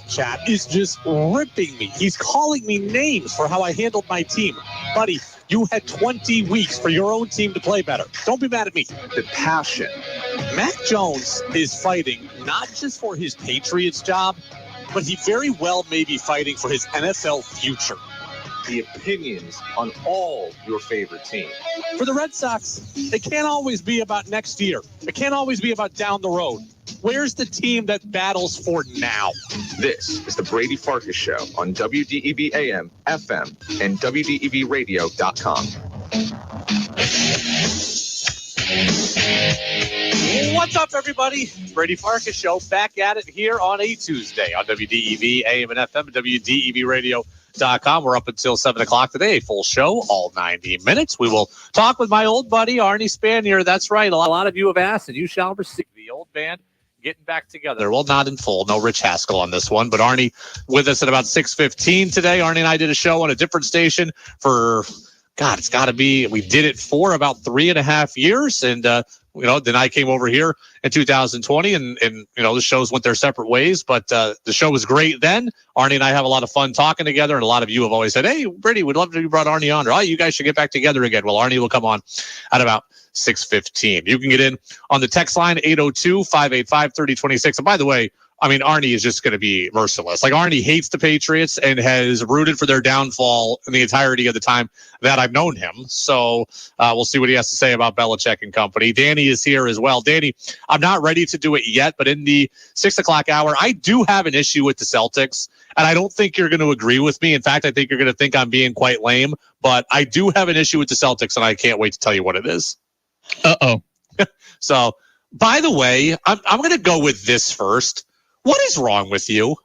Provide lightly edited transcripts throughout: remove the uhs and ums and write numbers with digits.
Chat is just ripping me. He's calling me names for how I handled my team. Buddy, you had 20 weeks for your own team to play better. Don't be mad at me. The passion. Mac Jones is fighting not just for his Patriots job, but he very well may be fighting for his NFL future. The opinions on all your favorite teams. For the Red Sox, it can't always be about next year. It can't always be about down the road. Where's the team that battles for now? This is the Brady Farkas Show on WDEV AM, FM, and WDEVradio.com. What's up, everybody? Brady Farkas Show back at it here on a Tuesday on WDEV AM and FM and WDEVradio.com. We're up until 7 o'clock today. Full show, all 90 minutes. We will talk with my old buddy, Arnie Spanier. That's right. A lot of you have asked, and you shall receive the old band getting back together. Well, not in full. No Rich Haskell on this one, but Arnie with us at about 6:15 today. Arnie and I did a show on a different station for, God, it's got to be, we did it for about 3.5 years. And, then I came over here in 2020 and the shows went their separate ways, but the show was great then. Arnie and I have a lot of fun talking together, and a lot of you have always said, hey, Brady, we'd love to have brought Arnie on, or, oh, you guys should get back together again. Well, Arnie will come on at about 6:15. You can get in on the text line 802-585-3026. And by the way, Arnie is just going to be merciless. Like, Arnie hates the Patriots and has rooted for their downfall in the entirety of the time that I've known him. So we'll see what he has to say about Belichick and company. Danny is here as well. Danny, I'm not ready to do it yet, but in the 6 o'clock hour, I do have an issue with the Celtics, and I don't think you're going to agree with me. In fact, I think you're going to think I'm being quite lame, but I do have an issue with the Celtics, and I can't wait to tell you what it is. Uh-oh. So, by the way, I'm going to go with this first. What is wrong with you?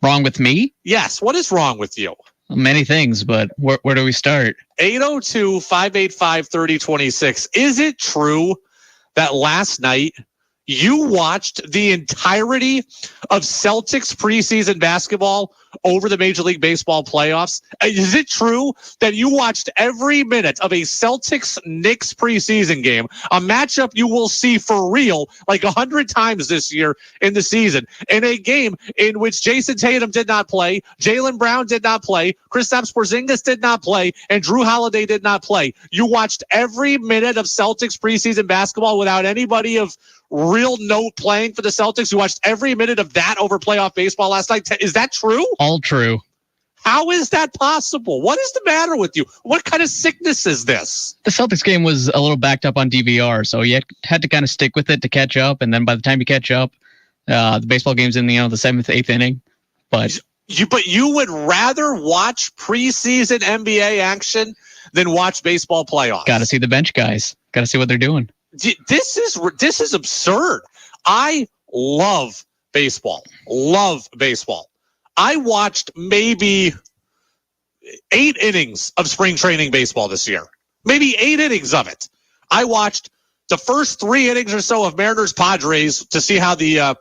Wrong with me? Yes. What is wrong with you? Many things, but where do we start? 802-585-3026. Is it true that last night you watched the entirety of Celtics preseason basketball over the Major League Baseball playoffs? Is it true that you watched every minute of a Celtics-Knicks preseason game, a matchup you will see for real like 100 times this year in the season, in a game in which Jason Tatum did not play, Jaylen Brown did not play, Kristaps Porzingis did not play, and Drew Holiday did not play? You watched every minute of Celtics preseason basketball without anybody of real note playing for the Celtics. You watched every minute of that over playoff baseball last night. Is that true? All true. How is that possible? What is the matter with you? What kind of sickness is this? The Celtics game was a little backed up on DVR, so you had to kind of stick with it to catch up. And then by the time you catch up, the baseball game's in the 7th, 8th inning. But you would rather watch preseason NBA action than watch baseball playoffs. Got to see the bench guys. Got to see what they're doing. This is absurd. I love baseball. I watched maybe 8 innings of spring training baseball this year. Maybe 8 innings of it. I watched the first 3 innings or so of Mariners Padres to see how the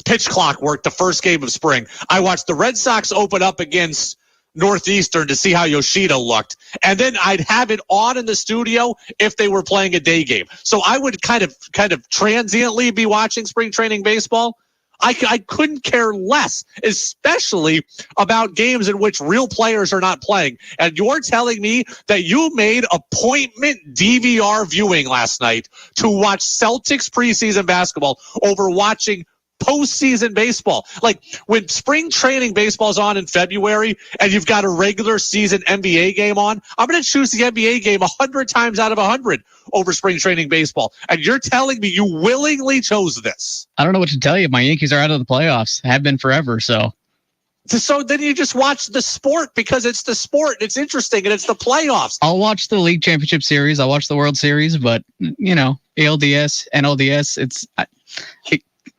pitch clock worked the first game of spring. I watched the Red Sox open up against Northeastern to see how Yoshida looked. And then I'd have it on in the studio if they were playing a day game. So I would kind of transiently be watching spring training baseball. I couldn't care less, especially about games in which real players are not playing. And you're telling me that you made appointment DVR viewing last night to watch Celtics preseason basketball over watching postseason baseball. Like, when spring training baseball's on in February and you've got a regular season NBA game on, I'm going to choose the NBA game 100 times out of 100 over spring training baseball. And you're telling me you willingly chose this? I don't know what to tell you. My Yankees are out of the playoffs. Have been forever, so then you just watch the sport because it's the sport. It's interesting, and it's the playoffs. I'll watch the League Championship Series. I'll watch the World Series, but, ALDS, NLDS, it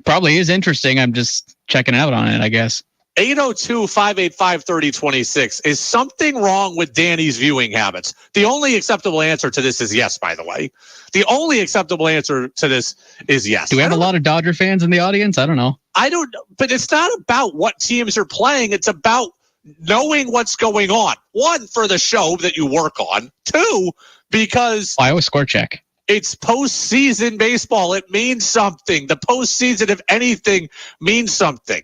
probably is interesting. I'm just checking out on it, I guess. 802-585-3026. Is something wrong with Danny's viewing habits? The only acceptable answer to this is yes, by the way. The only acceptable answer to this is yes. Do we have a lot of Dodger fans in the audience? I don't know. I don't know. But it's not about what teams are playing. It's about knowing what's going on. 1, for the show that you work on. 2, because I always score check. It's postseason baseball. It means something. The postseason, if anything, means something.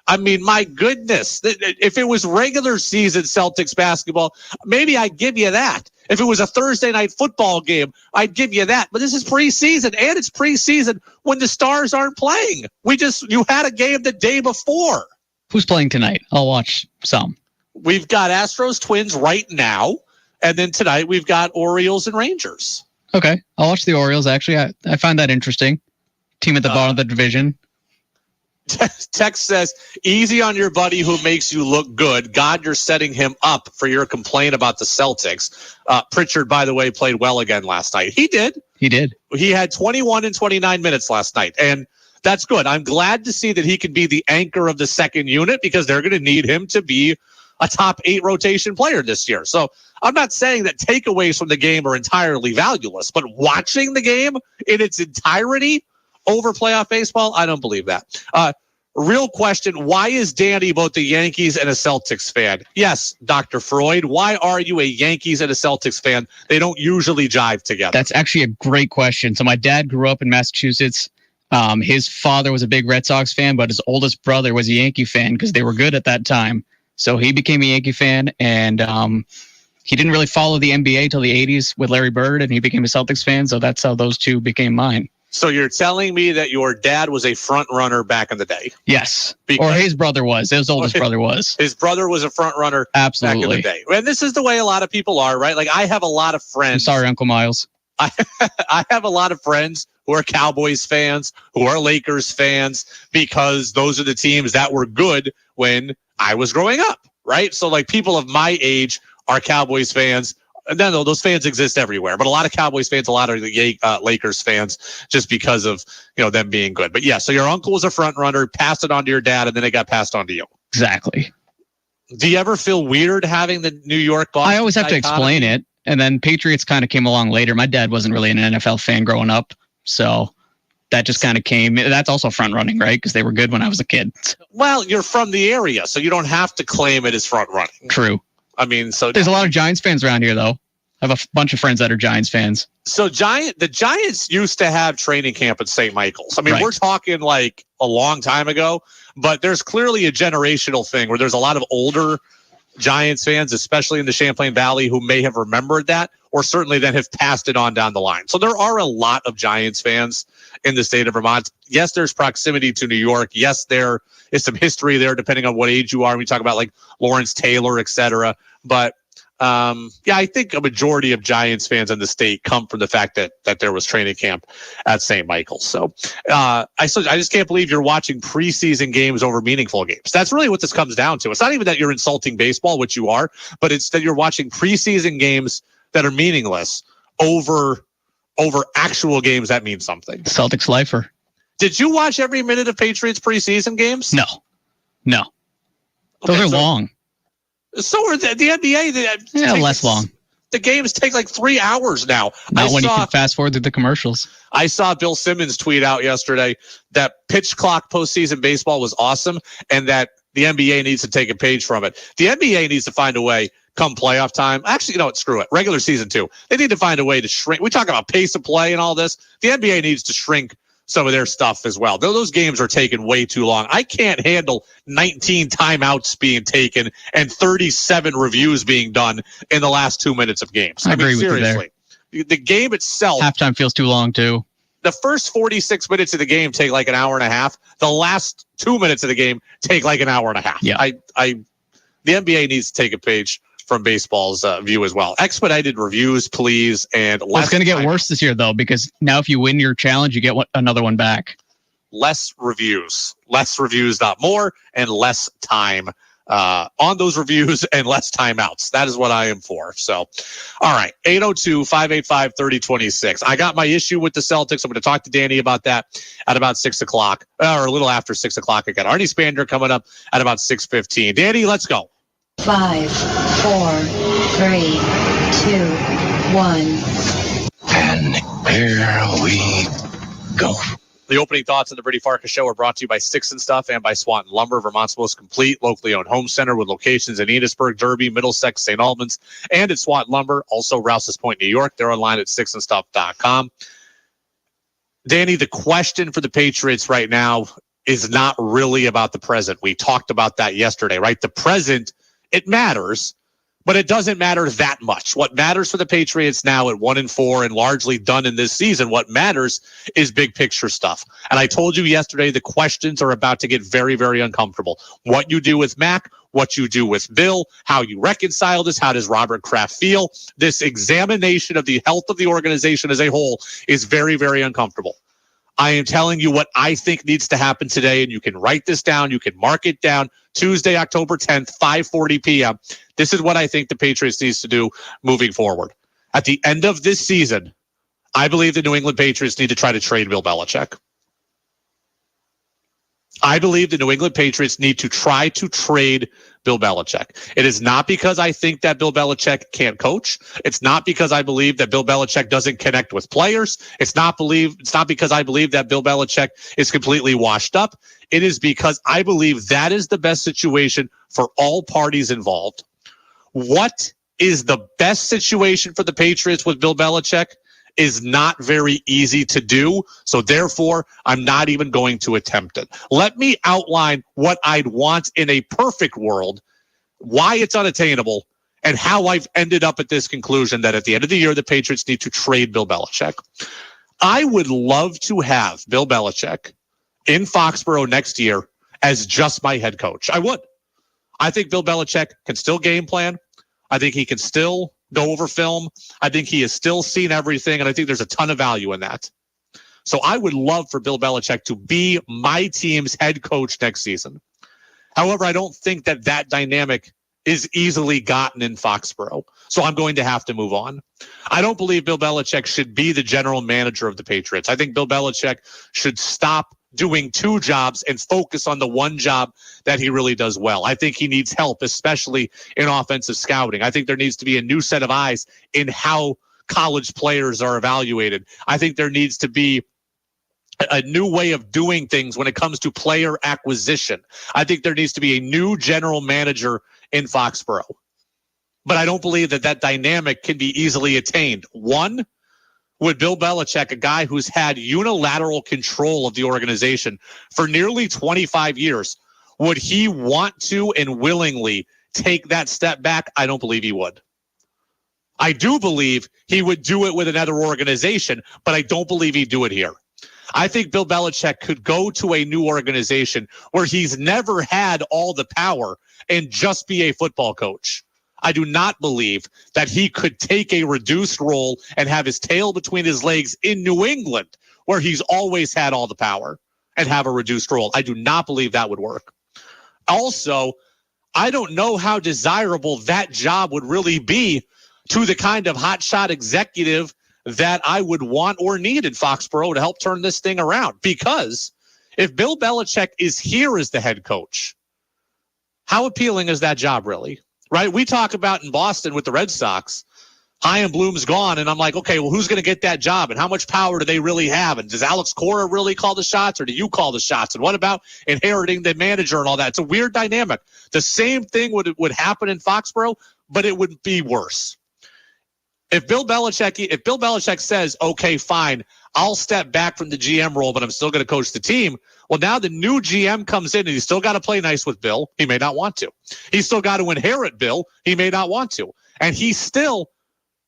I mean, my goodness, if it was regular season Celtics basketball, maybe I'd give you that. If it was a Thursday night football game, I'd give you that. But this is preseason, and it's preseason when the stars aren't playing. You had a game the day before. Who's playing tonight? I'll watch some. We've got Astros Twins right now, and then tonight we've got Orioles and Rangers. Okay, I'll watch the Orioles, actually. I find that interesting. Team at the bottom of the division. Text says, easy on your buddy who makes you look good. God, you're setting him up for your complaint about the Celtics. Pritchard, by the way, played well again last night. He did. He had 21 and 29 minutes last night, and that's good. I'm glad to see that he can be the anchor of the second unit because they're going to need him to be a top 8 rotation player this year. So I'm not saying that takeaways from the game are entirely valueless, but watching the game in its entirety over playoff baseball, I don't believe that. Real question, why is Danny both a Yankees and a Celtics fan? Yes, Dr. Freud, why are you a Yankees and a Celtics fan? They don't usually jive together. That's actually a great question. So my dad grew up in Massachusetts. His father was a big Red Sox fan, but his oldest brother was a Yankee fan because they were good at that time. So he became a Yankee fan, and he didn't really follow the NBA till the 80s with Larry Bird, and he became a Celtics fan. So that's how those two became mine. So you're telling me that your dad was a front runner back in the day? Yes. Or his brother was. His oldest brother was. His brother was a front runner back in the day. And this is the way a lot of people are, right? Like I have a lot of friends. I'm sorry, Uncle Miles. I have a lot of friends who are Cowboys fans, who are Lakers fans, because those are the teams that were good when I was growing up, right? So like people of my age are Cowboys fans. And then those fans exist everywhere, but a lot of Cowboys fans, a lot of the Lakers fans, just because of them being good. But yeah, so your uncle was a front runner, passed it on to your dad, and then it got passed on to you. Exactly. Do you ever feel weird having the New York Boston? I always have to explain it, and then Patriots kind of came along later. My dad wasn't really an NFL fan growing up, so that just kind of came. That's also front running, right? Because they were good when I was a kid. Well, you're from the area, so you don't have to claim it as front running. True. I mean, so there's a lot of Giants fans around here, though. I have a bunch of friends that are Giants fans. So the Giants used to have training camp at St. Michael's. I mean, We're talking like a long time ago, but there's clearly a generational thing where there's a lot of older Giants fans, especially in the Champlain Valley, who may have remembered that or certainly then have passed it on down the line. So there are a lot of Giants fans in the state of Vermont. Yes, there's proximity to New York. Yes, there is some history there, depending on what age you are. We talk about like Lawrence Taylor, et cetera. But I think a majority of Giants fans in the state come from the fact that there was training camp at St. Michael's. So I just can't believe you're watching preseason games over meaningful games. That's really what this comes down to. It's not even that you're insulting baseball, which you are, but it's that you're watching preseason games that are meaningless over actual games that mean something. Celtics lifer. Did you watch every minute of Patriots preseason games? No. Those are long. So are the NBA. Less long. The games take like 3 hours now. Not when you can fast forward through the commercials. I saw Bill Simmons tweet out yesterday that pitch clock postseason baseball was awesome and that the NBA needs to take a page from it. The NBA needs to find a way come playoff time. Actually, you know what? Screw it. Regular season too. They need to find a way to shrink. We talk about pace of play and all this. The NBA needs to shrink some of their stuff as well. Those games are taking way too long. I can't handle 19 timeouts being taken and 37 reviews being done in the last 2 minutes of games. I agree seriously, with you there. The game itself. Halftime feels too long too. The first 46 minutes of the game take like an hour and a half. The last 2 minutes of the game take like an hour and a half. Yeah. The NBA needs to take a page from baseball's view as well. Expedited reviews, please. And it's going to get worse this year, though, because now if you win your challenge, you get another one back. Less reviews, not more, and less time on those reviews and less timeouts. That is what I am for. So, all right, 802-585-3026. I got my issue with the Celtics. I'm going to talk to Danny about that at about 6 o'clock, or a little after 6 o'clock. I got Arnie Spanier coming up at about 6:15. Danny, let's go. 5, 4, 3, 2, 1. And here we go. The opening thoughts of the Brady Farkas Show are brought to you by Sticks and Stuff and by Swanton Lumber, Vermont's most complete locally owned home center with locations in Enosburg, Derby, Middlesex, St. Albans, and at Swanton Lumber, also Rouse's Point, New York. They're online at sticksandstuff.com. Danny, the question for the Patriots right now, is not really about the present. We talked about that yesterday, right? The present, it matters, but it doesn't matter that much. What matters for the Patriots now at 1-4 and largely done in this season, what matters is big picture stuff. And I told you yesterday, the questions are about to get very, very uncomfortable. What you do with Mac, what you do with Bill, how you reconcile this, how does Robert Kraft feel? This examination of the health of the organization as a whole is very, very uncomfortable. I am telling you what I think needs to happen today, and you can write this down. You can mark it down. Tuesday, October 10th, 5:40 p.m. This is what I think the Patriots needs to do moving forward. At the end of this season, I believe the New England Patriots need to try to trade Bill Belichick. I believe the New England Patriots need to try to trade Bill Belichick. It is not because I think that Bill Belichick can't coach. It's not because I believe that Bill Belichick doesn't connect with players. It's not because I believe that Bill Belichick is completely washed up. It is because I believe that is the best situation for all parties involved. What is the best situation for the Patriots with Bill Belichick is not very easy to do. So therefore, I'm not even going to attempt it. Let me outline what I'd want in a perfect world, why it's unattainable, and how I've ended up at this conclusion that at the end of the year, the Patriots need to trade Bill Belichick. I would love to have Bill Belichick in Foxborough next year as just my head coach. I would. I think Bill Belichick can still game plan. I think he can still go over film. I think he has still seen everything, and I think there's a ton of value in that. So I would love for Bill Belichick to be my team's head coach next season. However, I don't think that that dynamic is easily gotten in Foxborough. So I'm going to have to move on. I don't believe Bill Belichick should be the general manager of the Patriots. I think Bill Belichick should stop doing two jobs and focus on the one job that he really does well. I think he needs help, especially in offensive scouting. I think there needs to be a new set of eyes in how college players are evaluated. I think there needs to be a new way of doing things when it comes to player acquisition. I think there needs to be a new general manager in Foxborough. But I don't believe that that dynamic can be easily attained. One, would Bill Belichick, a guy who's had unilateral control of the organization for nearly 25 years, would he want to and willingly take that step back? I don't believe he would. I do believe he would do it with another organization, but I don't believe he'd do it here. I think Bill Belichick could go to a new organization where he's never had all the power and just be a football coach. I do not believe that he could take a reduced role and have his tail between his legs in New England, where he's always had all the power, and have a reduced role. I do not believe that would work. Also, I don't know how desirable that job would really be to the kind of hotshot executive that I would want or need in Foxborough to help turn this thing around. Because if Bill Belichick is here as the head coach, how appealing is that job really? Right? We talk about in Boston with the Red Sox, Chaim Bloom's gone, and I'm like, okay, well, who's going to get that job, and how much power do they really have? And does Alex Cora really call the shots, or do you call the shots? And what about inheriting the manager and all that? It's a weird dynamic. The same thing would happen in Foxborough, but it would be worse. If Bill Belichick says, okay, fine, I'll step back from the GM role, but I'm still going to coach the team. Well, now the new GM comes in and he's still got to play nice with Bill. He may not want to. He's still got to inherit Bill. He may not want to. And he still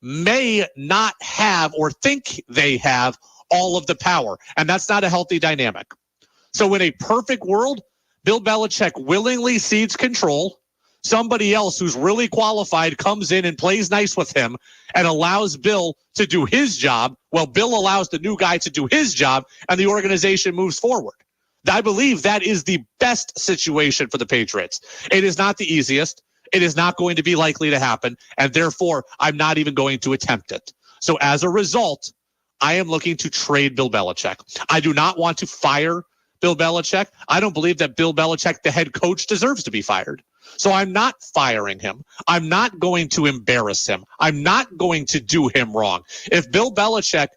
may not have or think they have all of the power. And that's not a healthy dynamic. So in a perfect world, Bill Belichick willingly cedes control. Somebody else who's really qualified comes in and plays nice with him and allows Bill to do his job. Well, Bill allows the new guy to do his job, and the organization moves forward. I believe that is the best situation for the Patriots. It is not the easiest. It is not going to be likely to happen, and therefore, I'm not even going to attempt it. So as a result, I am looking to trade Bill Belichick. I do not want to fire Bill Belichick. I don't believe that Bill Belichick, the head coach, deserves to be fired. So I'm not firing him. I'm not going to embarrass him. I'm not going to do him wrong. If Bill Belichick,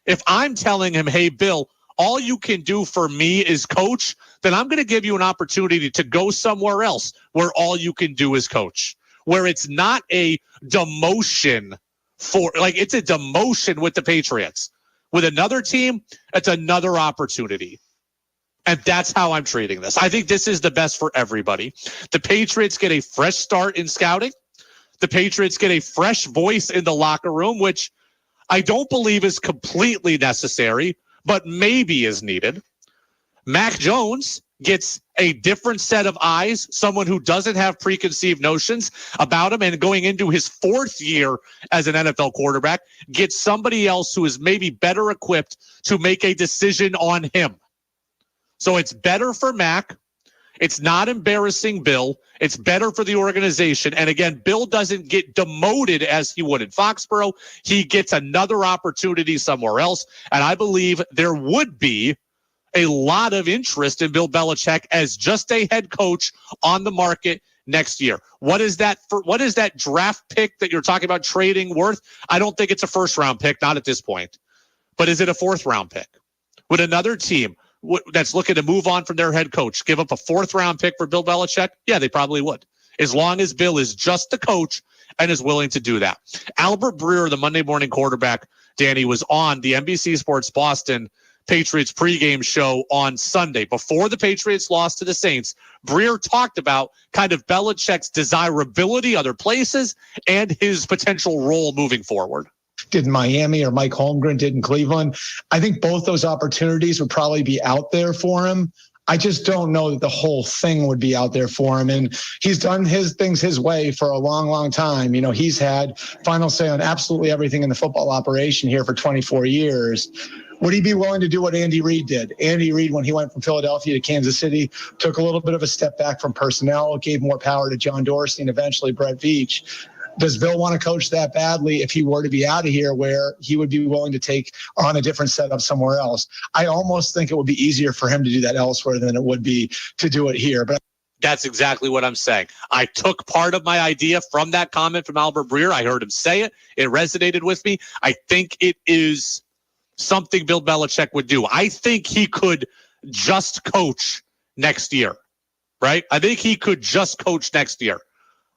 if I'm telling him, hey, Bill, all you can do for me is coach, then I'm going to give you an opportunity to go somewhere else where all you can do is coach, where it's not a demotion it's a demotion with the Patriots. With another team, it's another opportunity. And that's how I'm treating this. I think this is the best for everybody. The Patriots get a fresh start in scouting. The Patriots get a fresh voice in the locker room, which I don't believe is completely necessary, but maybe is needed. Mac Jones gets a different set of eyes, someone who doesn't have preconceived notions about him, and going into his 4th year as an NFL quarterback, gets somebody else who is maybe better equipped to make a decision on him. So it's better for Mac. It's not embarrassing Bill. It's better for the organization. And again, Bill doesn't get demoted as he would in Foxborough. He gets another opportunity somewhere else. And I believe there would be a lot of interest in Bill Belichick as just a head coach on the market next year. What is that draft pick that you're talking about trading worth? I don't think it's a 1st-round pick, not at this point. But is it a 4th-round pick? Would another team that's looking to move on from their head coach give up a 4th-round pick for Bill Belichick? Yeah, they probably would, as long as Bill is just the coach and is willing to do that. Albert Breer, the Monday morning quarterback, Danny, was on the NBC Sports Boston Patriots pregame show on Sunday before the Patriots lost to the Saints. Breer talked about kind of Belichick's desirability other places and his potential role moving forward. Did in Miami or Mike Holmgren did in Cleveland. I think both those opportunities would probably be out there for him. I just don't know that the whole thing would be out there for him. And he's done his things his way for a long, long time. You know, he's had final say on absolutely everything in the football operation here for 24 years. Would he be willing to do what Andy Reid did? Andy Reid, when he went from Philadelphia to Kansas City, took a little bit of a step back from personnel, gave more power to John Dorsey and eventually Brett Veach. Does Bill want to coach that badly if he were to be out of here, where he would be willing to take on a different setup somewhere else? I almost think it would be easier for him to do that elsewhere than it would be to do it here. But that's exactly what I'm saying. I took part of my idea from that comment from Albert Breer. I heard him say it. It resonated with me. I think it is something Bill Belichick would do. I think he could just coach next year, right? I think he could just coach next year.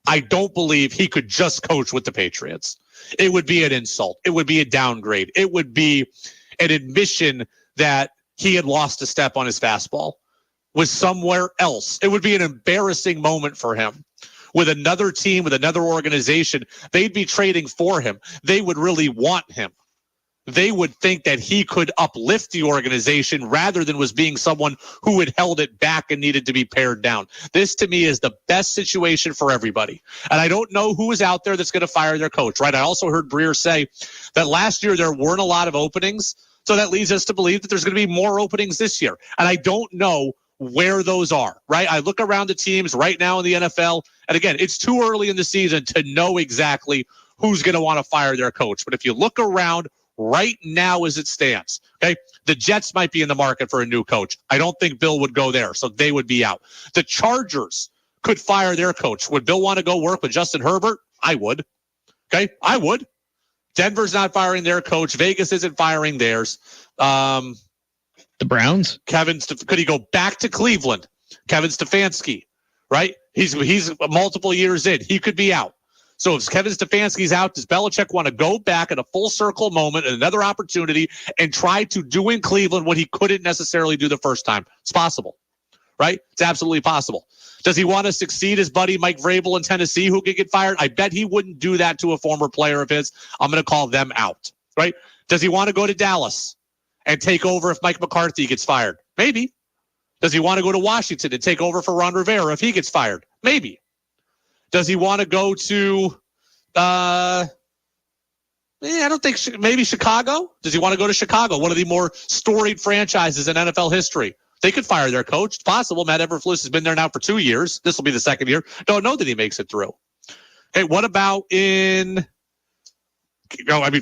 I don't believe he could just coach with the Patriots. It would be an insult. It would be a downgrade. It would be an admission that he had lost a step on his fastball, was somewhere else. It would be an embarrassing moment for him. With another team, with another organization, they'd be trading for him. They would really want him. They would think that he could uplift the organization rather than was being someone who had held it back and needed to be pared down. This, to me, is the best situation for everybody. And I don't know who is out there that's going to fire their coach, right? I also heard Breer say that last year there weren't a lot of openings. So that leads us to believe that there's going to be more openings this year. And I don't know where those are, right? I look around the teams right now in the NFL. And again, it's too early in the season to know exactly who's going to want to fire their coach. But if you look around right now as it stands, okay, the Jets might be in the market for a new coach. I don't think Bill would go there, so they would be out. The Chargers could fire their coach. Would Bill want to go work with Justin Herbert? I would. Okay, I would. Denver's not firing their coach. Vegas isn't firing theirs. The Browns? Could he go back to Cleveland? Kevin Stefanski, right? He's multiple years in. He could be out. So if Kevin Stefanski's out, does Belichick want to go back at a full circle moment and another opportunity and try to do in Cleveland what he couldn't necessarily do the first time? It's possible, right? It's absolutely possible. Does he want to succeed his buddy Mike Vrabel in Tennessee, who could get fired? I bet he wouldn't do that to a former player of his. I'm going to call them out, right? Does he want to go to Dallas and take over if Mike McCarthy gets fired? Maybe. Does he want to go to Washington and take over for Ron Rivera if he gets fired? Maybe. Does he want to go to, I don't think, maybe Chicago? Does he want to go to Chicago, one of the more storied franchises in NFL history? They could fire their coach. It's possible. Matt Eberflus has been there now for 2 years. This will be the second year. Don't know that he makes it through. Hey, what about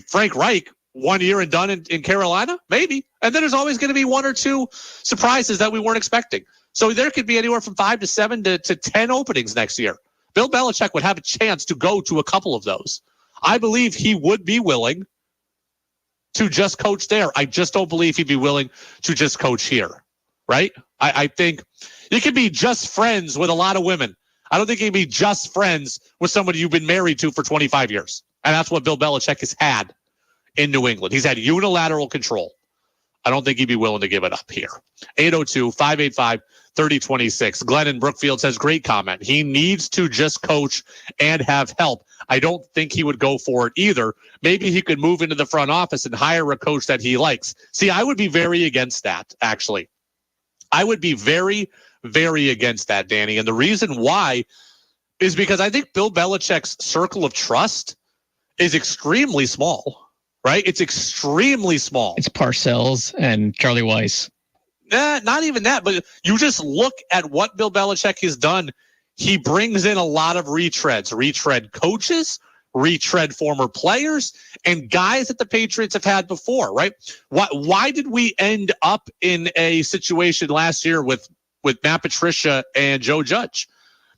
Frank Reich, 1 year and done in Carolina? Maybe. And then there's always going to be one or two surprises that we weren't expecting. So there could be anywhere from 5 to 7 to 10 openings next year. Bill Belichick would have a chance to go to a couple of those. I believe he would be willing to just coach there. I just don't believe he'd be willing to just coach here, right? I think you can be just friends with a lot of women. I don't think you can be just friends with somebody you've been married to for 25 years. And that's what Bill Belichick has had in New England. He's had unilateral control I don't think he'd be willing to give it up here. 802-585-3026. Glenn in Brookfield says, great comment. He needs to just coach and have help. I don't think he would go for it either. Maybe he could move into the front office and hire a coach that he likes. See, I would be very against that, actually. I would be very, very against that, Danny. And the reason why is because I think Bill Belichick's circle of trust is extremely small, right? It's extremely small. It's Parcells and Charlie Weiss. Not even that, but you just look at what Bill Belichick has done. He brings in a lot of retread coaches, retread former players, and guys that the Patriots have had before, right? Why did we end up in a situation last year with Matt Patricia and Joe Judge?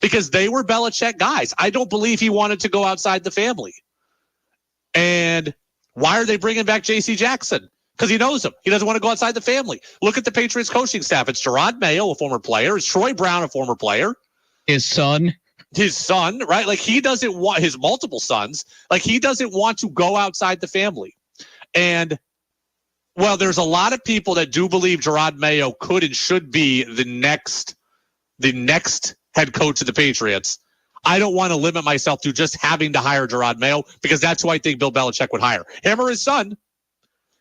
Because they were Belichick guys. I don't believe he wanted to go outside the family. And why are they bringing back J.C. Jackson? Because he knows him. He doesn't want to go outside the family. Look at the Patriots coaching staff. It's Gerard Mayo, a former player. It's Troy Brown, a former player. His son, right? Like, he doesn't want his multiple sons. Like, he doesn't want to go outside the family. And, well, there's a lot of people that do believe Gerard Mayo could and should be the next head coach of the Patriots. I don't want to limit myself to just having to hire Gerard Mayo, because that's who I think Bill Belichick would hire. Him or his son.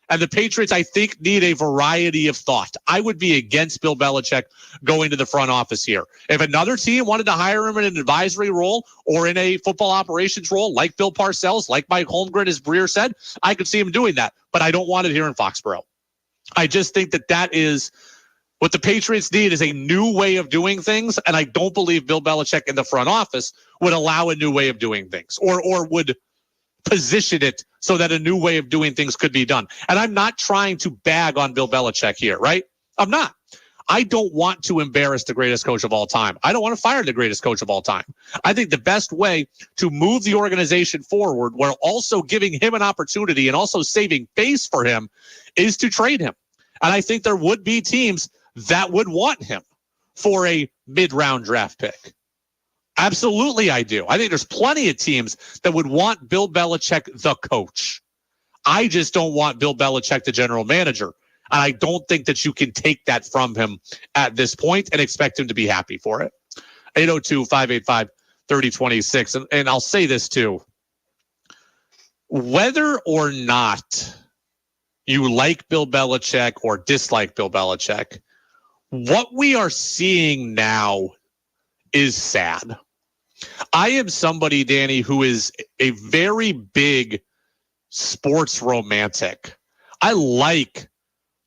And the Patriots, I think, need a variety of thought. I would be against Bill Belichick going to the front office here. If another team wanted to hire him in an advisory role or in a football operations role, like Bill Parcells, like Mike Holmgren, as Breer said, I could see him doing that. But I don't want it here in Foxborough. I just think that is what the Patriots need, is a new way of doing things. And I don't believe Bill Belichick in the front office would allow a new way of doing things, or would position it so that a new way of doing things could be done. And I'm not trying to bag on Bill Belichick here, right? I'm not. I don't want to embarrass the greatest coach of all time. I don't want to fire the greatest coach of all time. I think the best way to move the organization forward, while also giving him an opportunity and also saving face for him, is to trade him. And I think there would be teams that would want him for a mid-round draft pick. Absolutely, I do. I think there's plenty of teams that would want Bill Belichick, the coach. I just don't want Bill Belichick, the general manager. And I don't think that you can take that from him at this point and expect him to be happy for it. 802-585-3026. And I'll say this too. Whether or not you like Bill Belichick or dislike Bill Belichick, what we are seeing now is sad. I am somebody, Danny, who is a very big sports romantic. I like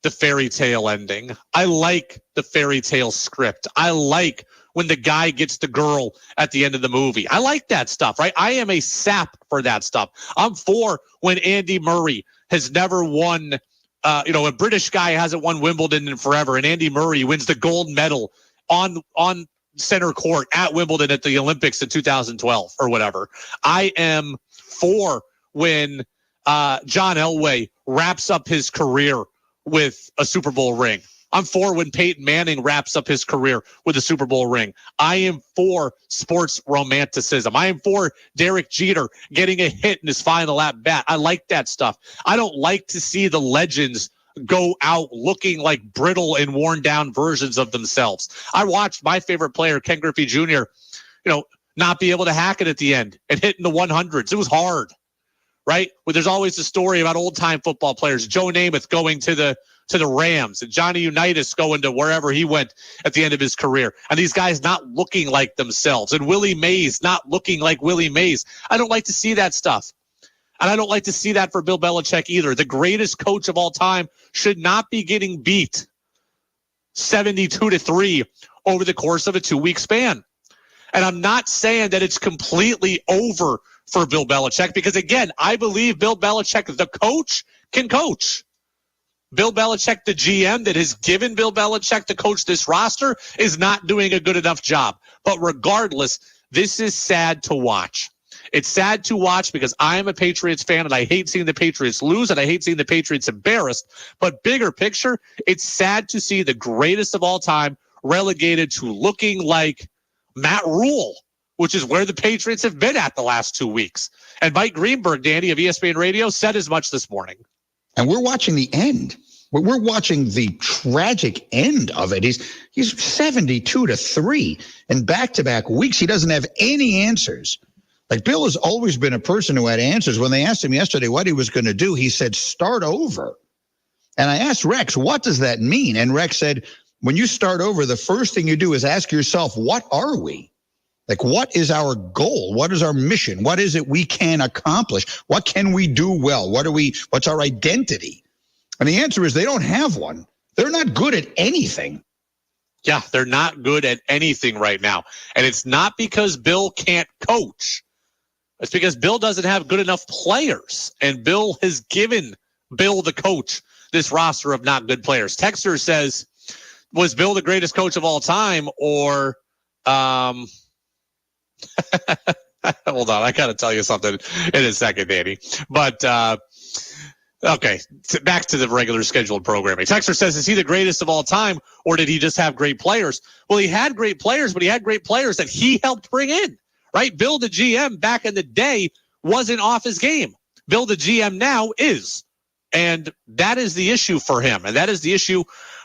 the fairy tale ending. I like the fairy tale script. I like when the guy gets the girl at the end of the movie. I like that stuff, right? I am a sap for that stuff. I'm for when Andy Murray has never won, a British guy hasn't won Wimbledon in forever, and Andy Murray wins the gold medal on center court at Wimbledon at the Olympics in 2012 or whatever. I am for when John Elway wraps up his career with a Super Bowl ring. I'm for when Peyton Manning wraps up his career with a Super Bowl ring. I am for sports romanticism. I am for Derek Jeter getting a hit in his final at bat. I like that stuff. I don't like to see the legends go out looking like brittle and worn down versions of themselves. I watched my favorite player, Ken Griffey Jr., not be able to hack it at the end and hit in the 100s. It was hard, right? But there's always a story about old time football players. Joe Namath going to the Rams, and Johnny Unitas going to wherever he went at the end of his career. And these guys not looking like themselves, and Willie Mays not looking like Willie Mays. I don't like to see that stuff. And I don't like to see that for Bill Belichick either. The greatest coach of all time should not be getting beat 72-3 over the course of a 2-week span. And I'm not saying that it's completely over for Bill Belichick, because, again, I believe Bill Belichick, the coach, can coach. Bill Belichick, the GM that has given Bill Belichick to coach this roster, is not doing a good enough job. But regardless, this is sad to watch. It's sad to watch because I am a Patriots fan and I hate seeing the Patriots lose and I hate seeing the Patriots embarrassed. But bigger picture, it's sad to see the greatest of all time relegated to looking like Matt Rule, which is where the Patriots have been at the last 2 weeks. And Mike Greenberg, Danny, of ESPN Radio, said as much this morning. And we're watching the end. We're watching the tragic end of it. He's 72-3 in back-to-back weeks. He doesn't have any answers. Like, Bill has always been a person who had answers. When they asked him yesterday what he was going to do, he said, start over. And I asked Rex, what does that mean? And Rex said, when you start over, the first thing you do is ask yourself, what are we? Like, what is our goal? What is our mission? What is it we can accomplish? What can we do well? What's our identity? And the answer is they don't have one. They're not good at anything. Yeah, they're not good at anything right now. And it's not because Bill can't coach. It's because Bill doesn't have good enough players. And Bill has given Bill, the coach, this roster of not good players. Texter says, was Bill the greatest coach of all time? Or, hold on, I got to tell you something in a second, Danny. But, okay, back to the regular scheduled programming. Texter says, is he the greatest of all time, or did he just have great players? Well, he had great players, but he had great players that he helped bring in, right? Bill, the GM, back in the day, wasn't off his game. Bill, the GM, now is. And that is the issue for him, and that is the issue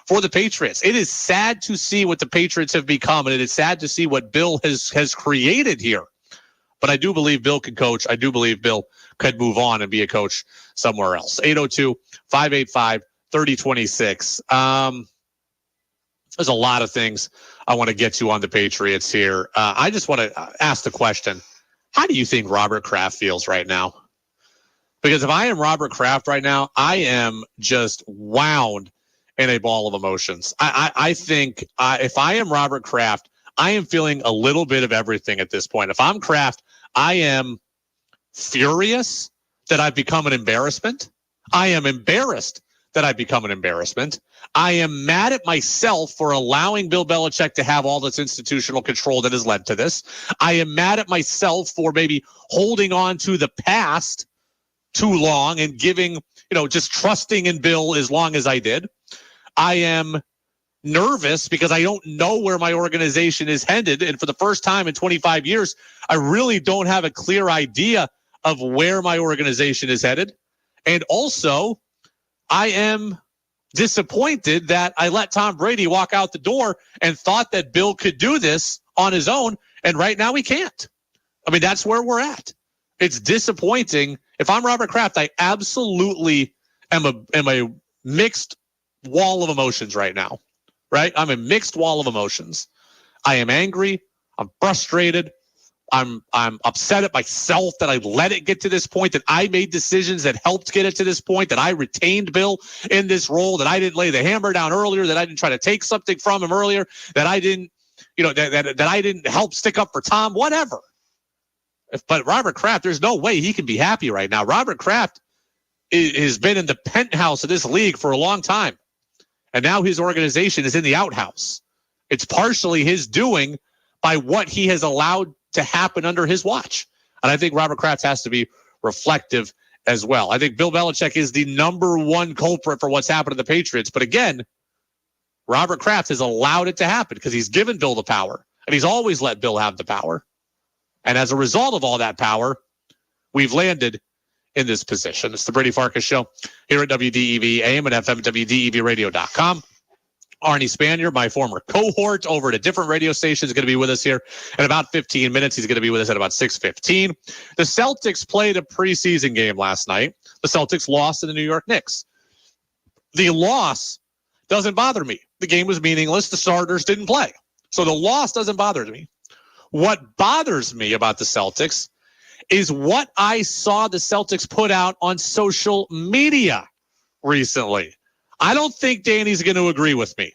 for the Patriots. It is sad to see what the Patriots have become, and it is sad to see what Bill has created here. But I do believe Bill can coach. I do believe Bill could move on and be a coach somewhere else. 802-585-3026. There's a lot of things I want to get to on the Patriots here. I just want to ask the question, how do you think Robert Kraft feels right now? Because if I am Robert Kraft right now, I am just wound in a ball of emotions. I think if I am Robert Kraft, I am feeling a little bit of everything at this point. If I'm Kraft, I am furious that I've become an embarrassment. I am embarrassed that I've become an embarrassment. I am mad at myself for allowing Bill Belichick to have all this institutional control that has led to this. I am mad at myself for maybe holding on to the past too long and giving, just trusting in Bill as long as I did. I am nervous because I don't know where my organization is headed. And for the first time in 25 years, I really don't have a clear idea of where my organization is headed. And also, I am disappointed that I let Tom Brady walk out the door and thought that Bill could do this on his own. And right now he can't. I mean, that's where we're at. It's disappointing. If I'm Robert Kraft, I absolutely am a mixed wall of emotions right now, right? I'm a mixed wall of emotions. I am angry. I'm frustrated. I'm upset at myself that I let it get to this point, that I made decisions that helped get it to this point, that I retained Bill in this role, that I didn't lay the hammer down earlier, that I didn't try to take something from him earlier, that I didn't, that I didn't help stick up for Tom, whatever. But Robert Kraft, there's no way he can be happy right now. Robert Kraft has been in the penthouse of this league for a long time. And now his organization is in the outhouse. It's partially his doing by what he has allowed to happen under his watch. And I think Robert Kraft has to be reflective as well. I think Bill Belichick is the number one culprit for what's happened to the Patriots. But again, Robert Kraft has allowed it to happen because he's given Bill the power. And he's always let Bill have the power. And as a result of all that power, we've landed in this position. It's the Brady Farkas Show here at WDEV AM and FM, WDEVradio.com. Arnie Spanier, my former cohort over at a different radio station, is going to be with us here in about 15 minutes. He's going to be with us at about 6:15. The Celtics played a preseason game last night. The Celtics lost to the New York Knicks. The loss doesn't bother me. The game was meaningless. The starters didn't play. So the loss doesn't bother me. What bothers me about the Celtics is what I saw the Celtics put out on social media recently. I don't think Danny's going to agree with me,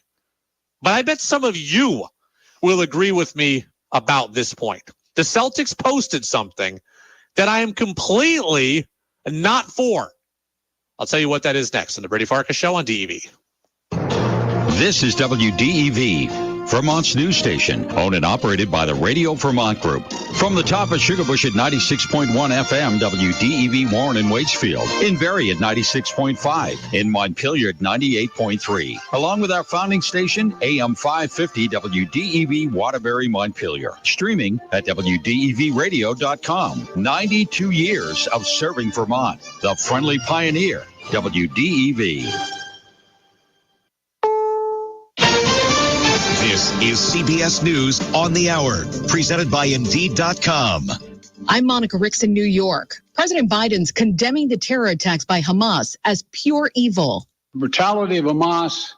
but I bet some of you will agree with me about this point. The Celtics posted something that I am completely not for. I'll tell you what that is next on the Brady Farkas Show on DEV. This is WDEV, Vermont's news station, owned and operated by the Radio Vermont Group. From the top of Sugarbush at 96.1 FM, WDEV Warren and Waitsfield. In Barrie at 96.5. In Montpelier at 98.3. Along with our founding station, AM 550 WDEV Waterbury, Montpelier. Streaming at WDEVradio.com. 92 years of serving Vermont. The friendly pioneer, WDEV. This is CBS News on the Hour, presented by Indeed.com. I'm Monica Ricks in New York. President Biden's condemning the terror attacks by Hamas as pure evil. The brutality of Hamas,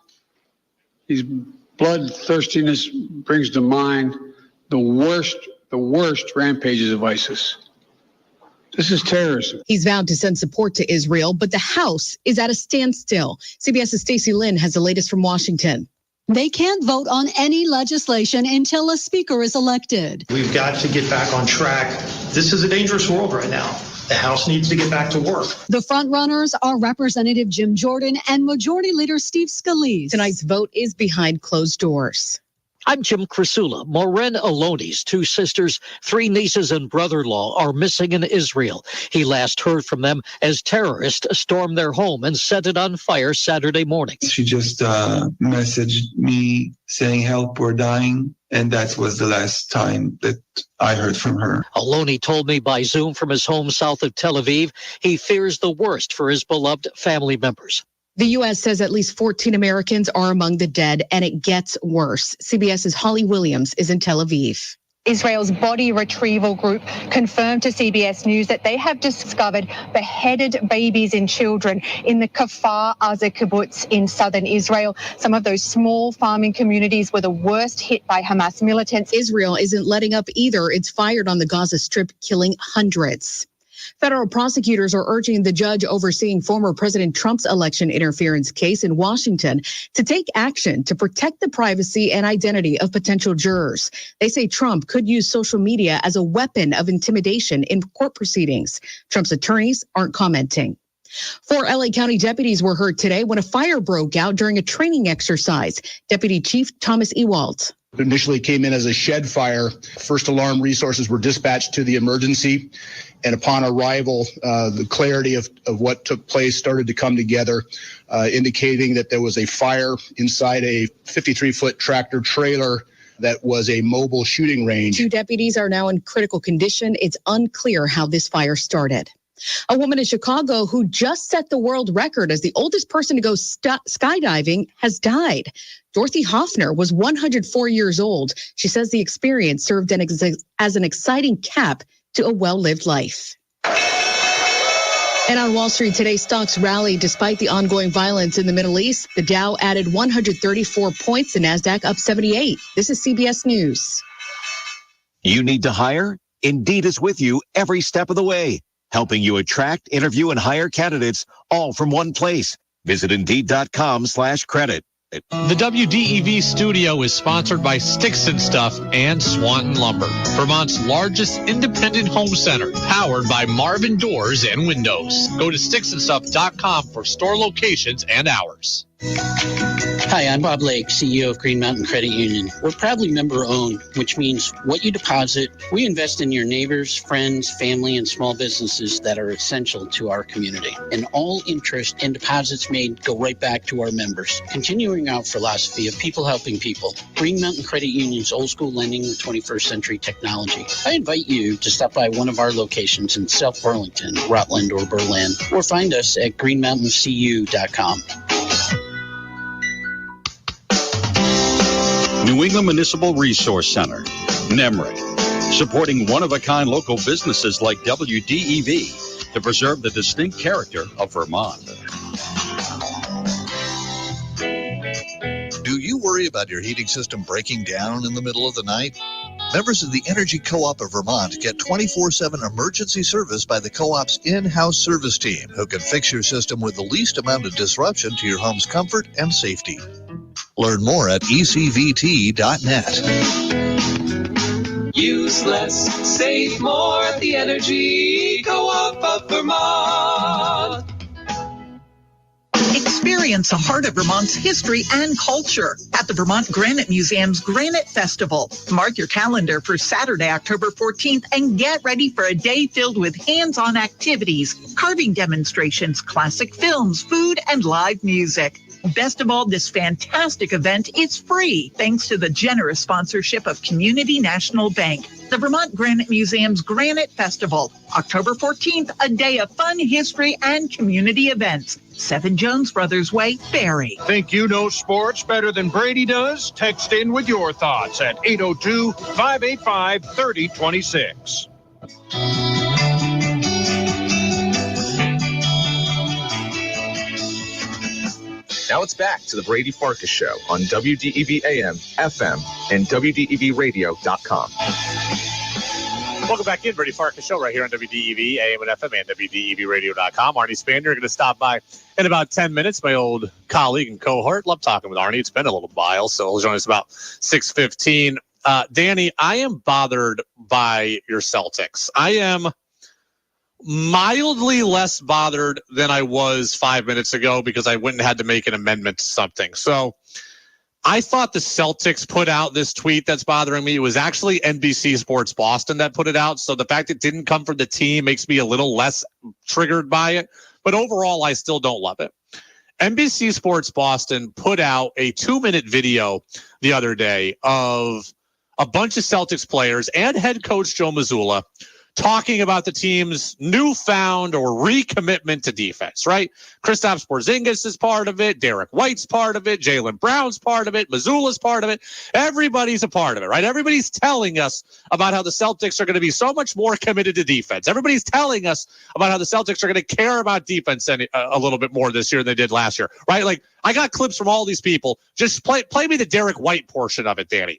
his bloodthirstiness brings to mind the worst rampages of ISIS. This is terrorism. He's vowed to send support to Israel, but the House is at a standstill. CBS's Stacey Lynn has the latest from Washington. They can't vote on any legislation until a speaker is elected. We've got to get back on track. This is a dangerous world right now. The House needs to get back to work. The frontrunners are Representative Jim Jordan and Majority Leader Steve Scalise. Tonight's vote is behind closed doors. I'm Jim Crisula. Maureen Aloni's two sisters, three nieces and brother-in-law are missing in Israel. He last heard from them as terrorists stormed their home and set it on fire Saturday morning. She just messaged me saying, help, we're dying. And that was the last time that I heard from her. Aloni told me by Zoom from his home south of Tel Aviv, he fears the worst for his beloved family members. The U.S. says at least 14 Americans are among the dead, and it gets worse. CBS's Holly Williams is in Tel Aviv. Israel's body retrieval group confirmed to CBS News that they have discovered beheaded babies and children in the Kfar Aza kibbutz in southern Israel. Some of those small farming communities were the worst hit by Hamas militants. Israel isn't letting up either. It's fired on the Gaza Strip, killing hundreds. Federal prosecutors are urging the judge overseeing former President Trump's election interference case in Washington to take action to protect the privacy and identity of potential jurors. They say Trump could use social media as a weapon of intimidation in court proceedings. Trump's attorneys aren't commenting. 4 LA County deputies were hurt today when a fire broke out during a training exercise. Deputy Chief Thomas Ewald. It initially came in as a shed fire. First alarm resources were dispatched to the emergency. And upon arrival, the clarity of what took place started to come together, indicating that there was a fire inside a 53-foot tractor trailer that was a mobile shooting range. 2 deputies are now in critical condition. It's unclear how this fire started. A woman in Chicago who just set the world record as the oldest person to go skydiving has died. Dorothy Hoffner was 104 years old. She says the experience served as an exciting cap to a well-lived life. And on Wall Street today, stocks rallied despite the ongoing violence in the Middle East. The Dow added 134 points, the Nasdaq up 78. This is CBS News. You need to hire? Indeed is with you every step of the way, helping you attract, interview, and hire candidates all from one place. Visit Indeed.com/credit. The WDEV studio is sponsored by Sticks and Stuff and Swanton Lumber, Vermont's largest independent home center, powered by Marvin Doors and Windows. Go to sticksandstuff.com for store locations and hours. Hi, I'm Bob Lake, CEO of Green Mountain Credit Union. We're proudly member-owned, which means what you deposit, we invest in your neighbors, friends, family, and small businesses that are essential to our community. And all interest and deposits made go right back to our members. Continuing our philosophy of people helping people, Green Mountain Credit Union's old school lending with 21st century technology. I invite you to stop by one of our locations in South Burlington, Rutland, or Berlin, or find us at greenmountaincu.com. New England Municipal Resource Center, NEMRIC, supporting one-of-a-kind local businesses like WDEV to preserve the distinct character of Vermont. Do you worry about your heating system breaking down in the middle of the night? Members of the Energy Co-op of Vermont get 24/7 emergency service by the co-op's in-house service team, who can fix your system with the least amount of disruption to your home's comfort and safety. Learn more at ecvt.net. Use less, save more at the Energy Co-op of Vermont. Experience the heart of Vermont's history and culture at the Vermont Granite Museum's Granite Festival. Mark your calendar for Saturday, October 14th, and get ready for a day filled with hands-on activities, carving demonstrations, classic films, food, and live music. Best of all, this fantastic event is free thanks to the generous sponsorship of Community National Bank. The Vermont Granite Museum's Granite Festival, October 14th, a day of fun, history, and community events. 7 Jones Brothers Way, Barrie. Think you know sports better than Brady does? Text in with your thoughts at 802-585-3026. Now it's back to the Brady Farkas Show on WDEV AM, FM, and WDEVradio.com. Welcome back in, Brady Farkas Show right here on WDEV AM and FM and WDEVradio.com. Arnie Spanier going to stop by in about 10 minutes. My old colleague and cohort. Love talking with Arnie. It's been a little while, so he'll join us about 6:15. Danny, I am bothered by your Celtics. I am mildly less bothered than I was 5 minutes ago because I went and had to make an amendment to something. So I thought the Celtics put out this tweet that's bothering me. It was actually NBC Sports Boston that put it out. So the fact it didn't come from the team makes me a little less triggered by it. But overall, I still don't love it. NBC Sports Boston put out a 2-minute video the other day of a bunch of Celtics players and head coach Joe Mazzulla talking about the team's newfound or recommitment to defense, right? Kristaps Porzingis is part of it. Derek White's part of it. Jaylen Brown's part of it. Mazzulla's part of it. Everybody's a part of it, right? Everybody's telling us about how the Celtics are going to be so much more committed to defense. Everybody's telling us about how the Celtics are going to care about defense a little bit more this year than they did last year, right? Like, I got clips from all these people. Just play me the Derek White portion of it, Danny.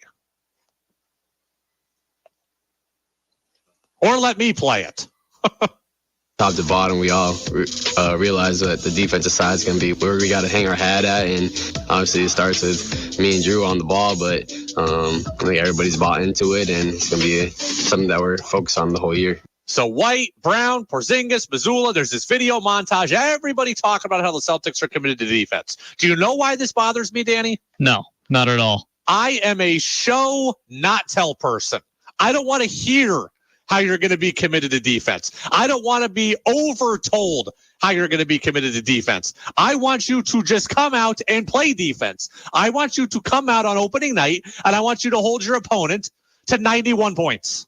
Or let me play it. Top to bottom, we all realize that the defensive side is going to be where we got to hang our hat at. And obviously it starts with me and Drew on the ball, but I think everybody's bought into it, and it's going to be something that we're focused on the whole year. So White, Brown, Porzingis, Mazzulla, there's this video montage. Everybody talking about how the Celtics are committed to defense. Do you know why this bothers me, Danny? No, not at all. I am a show, not tell person. I don't want to hear how you're going to be committed to defense. I don't want to be overtold how you're going to be committed to defense. I want you to just come out and play defense. I want you to come out on opening night, and I want you to hold your opponent to 91 points.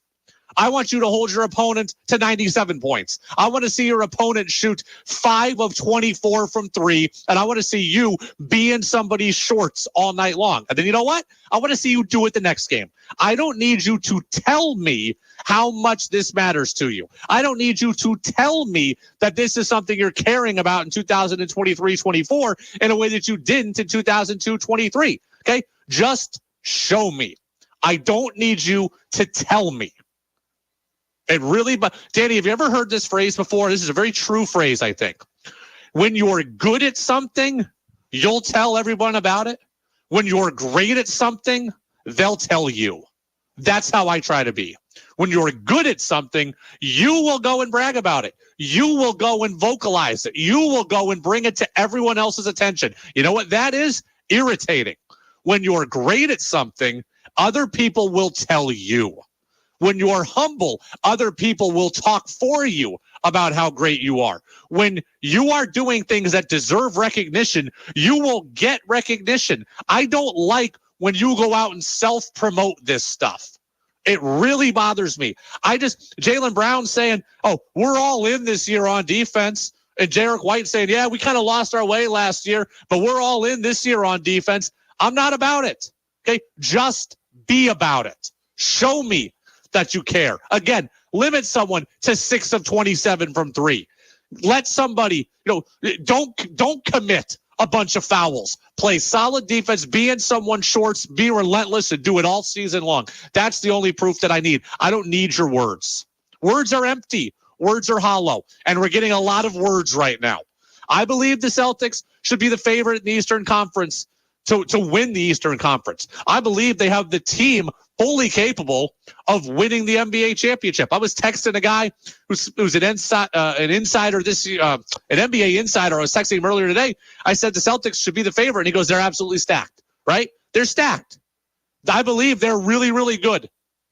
I want you to hold your opponent to 97 points. I want to see your opponent shoot 5 of 24 from 3, and I want to see you be in somebody's shorts all night long. And then you know what? I want to see you do it the next game. I don't need you to tell me how much this matters to you. I don't need you to tell me that this is something you're caring about in 2023-24 in a way that you didn't in 2022-23. Okay? Just show me. I don't need you to tell me. It really, but Danny, have you ever heard this phrase before? This is a very true phrase, I think. When you're good at something, you'll tell everyone about it. When you're great at something, they'll tell you. That's how I try to be. When you're good at something, you will go and brag about it. You will go and vocalize it. You will go and bring it to everyone else's attention. You know what that is? Irritating. When you're great at something, other people will tell you. When you are humble, other people will talk for you about how great you are. When you are doing things that deserve recognition, you will get recognition. I don't like when you go out and self-promote this stuff. It really bothers me. Jaylen Brown saying, oh, we're all in this year on defense. And Derek White saying, yeah, we kind of lost our way last year, but we're all in this year on defense. I'm not about it. Okay, just be about it. Show me that you care. Again, limit someone to 6 of 27 from 3. Let somebody, don't commit a bunch of fouls. Play solid defense, be in someone's shorts, be relentless, and do it all season long. That's the only proof that I need. I don't need your words. Words are empty. Words are hollow. And we're getting a lot of words right now. I believe the Celtics should be the favorite in the Eastern Conference to win the Eastern Conference. I believe they have the team fully capable of winning the NBA championship. I was texting a guy who's an insider this year, an NBA insider. I was texting him earlier today. I said the Celtics should be the favorite, and he goes, "They're absolutely stacked." Right? They're stacked. I believe they're really, really good.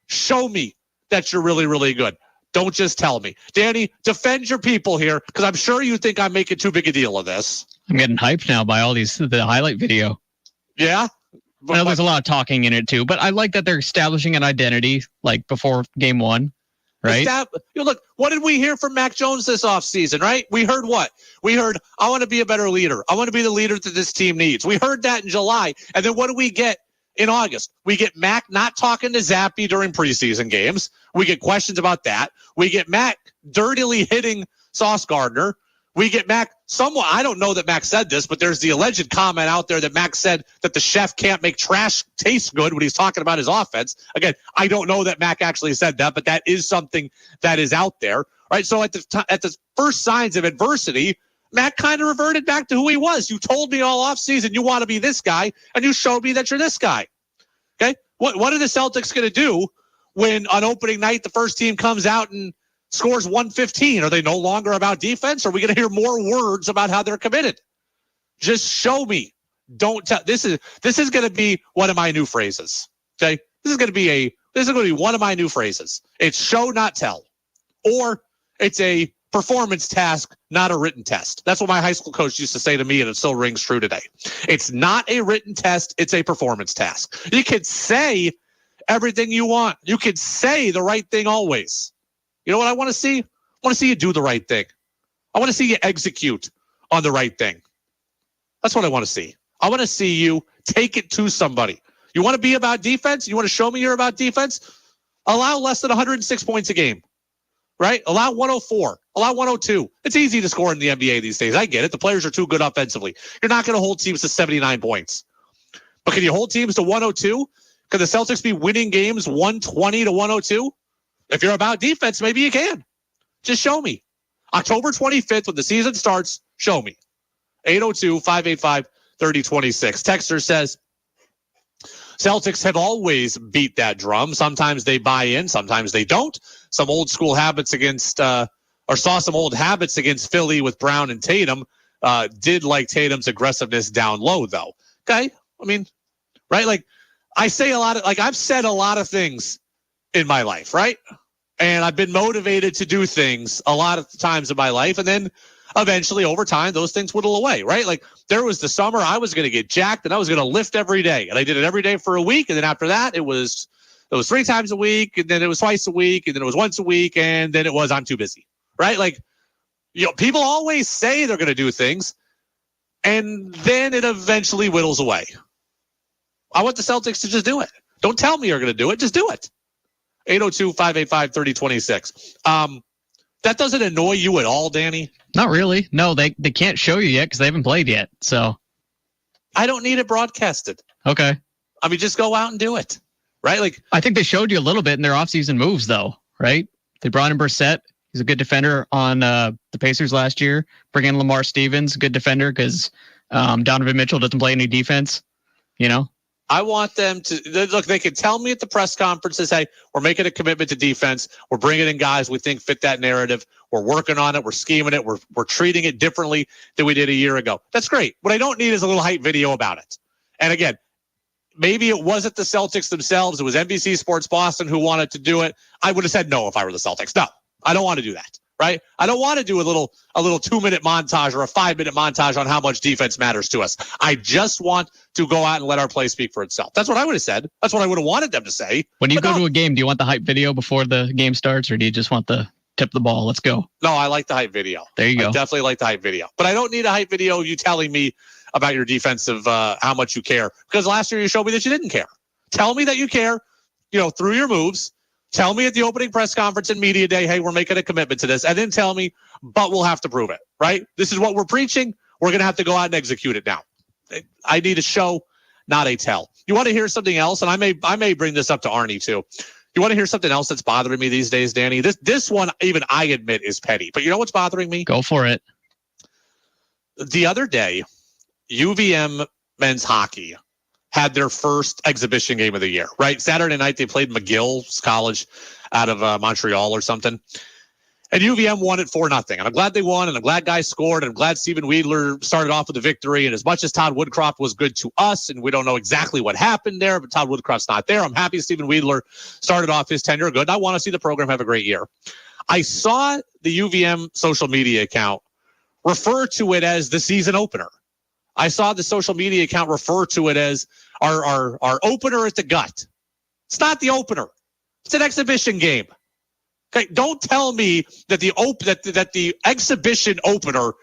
Show me that you're really, really good. Don't just tell me. Danny, defend your people here, because I'm sure you think I'm making too big a deal of this. I'm getting hyped now by all the highlight video. Yeah. I know there's a lot of talking in it too, but I like that they're establishing an identity like before game one, right? Look, what did we hear from Mac Jones this offseason, right? We heard what? We heard, I want to be a better leader. I want to be the leader that this team needs. We heard that in July. And then what do we get in August? We get Mac not talking to Zappy during preseason games. We get questions about that. We get Mac dirtily hitting Sauce Gardner. We get Mac somewhat. I don't know that Mac said this, but there's the alleged comment out there that Mac said that the chef can't make trash taste good when he's talking about his offense. Again, I don't know that Mac actually said that, but that is something that is out there, right? So at the first signs of adversity, Mac kind of reverted back to who he was. You told me all offseason you want to be this guy, and you showed me that you're this guy. Okay, what are the Celtics going to do when on opening night the first team comes out and scores 115? Are they no longer about defense? Are we going to hear more words about how they're committed? Just show me. Don't tell. This is going to be one of my new phrases. Okay, this is going to be one of my new phrases. It's show, not tell, or it's a performance task, not a written test. That's what my high school coach used to say to me, and it still rings true today. It's not a written test. It's a performance task. You could say everything you want. You could say the right thing always. You know what I want to see? I want to see you do the right thing. I want to see you execute on the right thing. That's what I want to see. I want to see you take it to somebody. You want to be about defense? You want to show me you're about defense? Allow less than 106 points a game, right? Allow 104. Allow 102. It's easy to score in the NBA these days. I get it. The players are too good offensively. You're not going to hold teams to 79 points. But can you hold teams to 102? Can the Celtics be winning games 120 to 102? If you're about defense, maybe you can. Just show me. October 25th, when the season starts, show me. 802-585-3026. Texter says, Celtics have always beat that drum. Sometimes they buy in, sometimes they don't. Some old school habits saw some old habits against Philly with Brown and Tatum. Did like Tatum's aggressiveness down low, though. Okay? I mean, right? Like, I've said a lot of things in my life, right? And I've been motivated to do things a lot of times in my life. And then eventually over time, those things whittle away, right? Like there was the summer I was going to get jacked and I was going to lift every day. And I did it every day for a week. And then after that, it was 3 times a week. And then it was twice a week. And then it was once a week. And then it was, I'm too busy, right? Like, people always say they're going to do things and then it eventually whittles away. I want the Celtics to just do it. Don't tell me you're going to do it. Just do it. 802-585-3026. That doesn't annoy you at all, Danny? Not really. No, they can't show you yet because they haven't played yet. So I don't need it broadcasted. Okay. I mean, just go out and do it, right? Like I think they showed you a little bit in their offseason moves, though, right? They brought in Brissett. He's a good defender on the Pacers last year. Bring in Lamar Stevens, good defender because Donovan Mitchell doesn't play any defense, I want them to look. They can tell me at the press conferences, "Hey, we're making a commitment to defense. We're bringing in guys we think fit that narrative. We're working on it. We're scheming it. We're treating it differently than we did a year ago." That's great. What I don't need is a little hype video about it. And again, maybe it wasn't the Celtics themselves. It was NBC Sports Boston who wanted to do it. I would have said no if I were the Celtics. No, I don't want to do that. Right? I don't want to do a little 2-minute montage or a 5-minute montage on how much defense matters to us. I just want to go out and let our play speak for itself. That's what I would have said. That's what I would have wanted them to say. When you go to a game, do you want the hype video before the game starts, or do you just want the tip the ball? Let's go. No, I like the hype video. There you go. I definitely like the hype video. But I don't need a hype video of you telling me about your defensive, how much you care. Because last year you showed me that you didn't care. Tell me that you care, through your moves. Tell me at the opening press conference and media day, hey, we're making a commitment to this. And then tell me, but we'll have to prove it, right? This is what we're preaching. We're going to have to go out and execute it now. I need a show, not a tell. You want to hear something else? And I may bring this up to Arnie too. You want to hear something else that's bothering me these days, Danny? This one, even I admit, is petty. But you know what's bothering me? Go for it. The other day, UVM men's hockey had their first exhibition game of the year, right? Saturday night, they played McGill's College out of Montreal or something. And UVM won it 4-0. And I'm glad they won, and I'm glad guys scored, and I'm glad Stephen Wiedler started off with a victory. And as much as Todd Woodcroft was good to us, and we don't know exactly what happened there, but Todd Woodcroft's not there, I'm happy Stephen Wiedler started off his tenure good. And I want to see the program have a great year. I saw the UVM social media account refer to it as the season opener. I saw the social media account refer to it as our opener at the gut. It's not the opener. It's an exhibition game. Okay, don't tell me that that the exhibition opener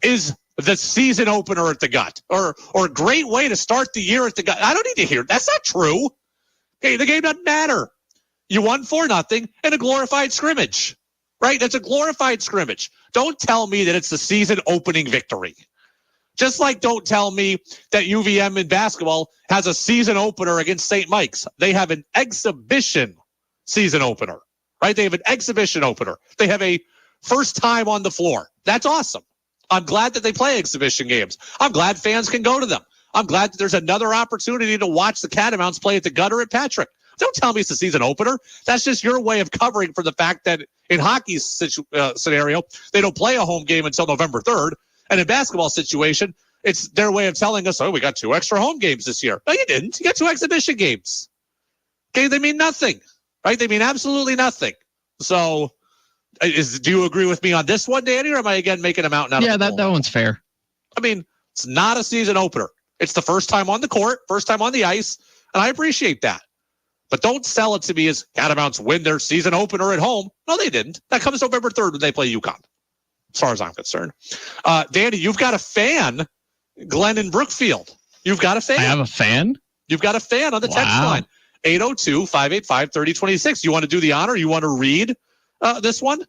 is the season opener at the gut or a great way to start the year at the gut. I don't need to hear. That's not true. Okay, the game doesn't matter. You won 4-0 in a glorified scrimmage, right? That's a glorified scrimmage. Don't tell me that it's the season opening victory. Just like don't tell me that UVM in basketball has a season opener against St. Mike's. They have an exhibition season opener, right? They have an exhibition opener. They have a first time on the floor. That's awesome. I'm glad that they play exhibition games. I'm glad fans can go to them. I'm glad that there's another opportunity to watch the Catamounts play at the Gutter at Patrick. Don't tell me it's the season opener. That's just your way of covering for the fact that in hockey's scenario, they don't play a home game until November 3rd. And in basketball situation, it's their way of telling us, oh, we got 2 extra home games this year. No, you didn't. You got 2 exhibition games. Okay, they mean nothing, right? They mean absolutely nothing. So do you agree with me on this one, Danny, or am I again making a mountain out of the that one's fair. I mean, it's not a season opener. It's the first time on the court, first time on the ice, and I appreciate that. But don't sell it to me as Catamounts win their season opener at home. No, they didn't. That comes November 3rd when they play UConn, as far as I'm concerned. Danny, you've got a fan, Glenn in Brookfield. You've got a fan. I have a fan? You've got a fan on the text line. 802-585-3026. You want to do the honor? You want to read this one?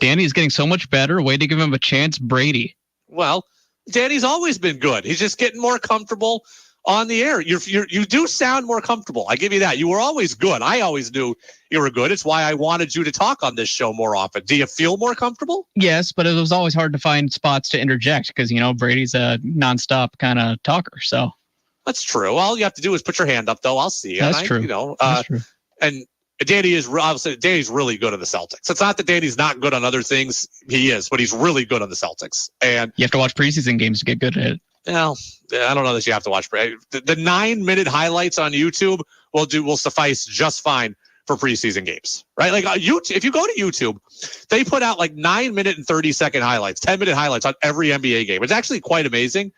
Danny's getting so much better. Way to give him a chance, Brady. Well, Danny's always been good. He's just getting more comfortable on the air. You do sound more comfortable. I give you that. You were always good. I always knew you were good. It's why I wanted you to talk on this show more often. Do you feel more comfortable? Yes, but it was always hard to find spots to interject because, Brady's a nonstop kind of talker. So that's true. All you have to do is put your hand up, though. I'll see you. That's true. That's true. And Danny's really good on the Celtics. It's not that Danny's not good on other things. He is, but he's really good on the Celtics. And you have to watch preseason games to get good at it. Well, I don't know that you have to watch. The 9-minute highlights on YouTube will suffice just fine for preseason games, right? Like if you go to YouTube, they put out like 9-minute and 30-second highlights, 10-minute highlights on every NBA game. It's actually quite amazing.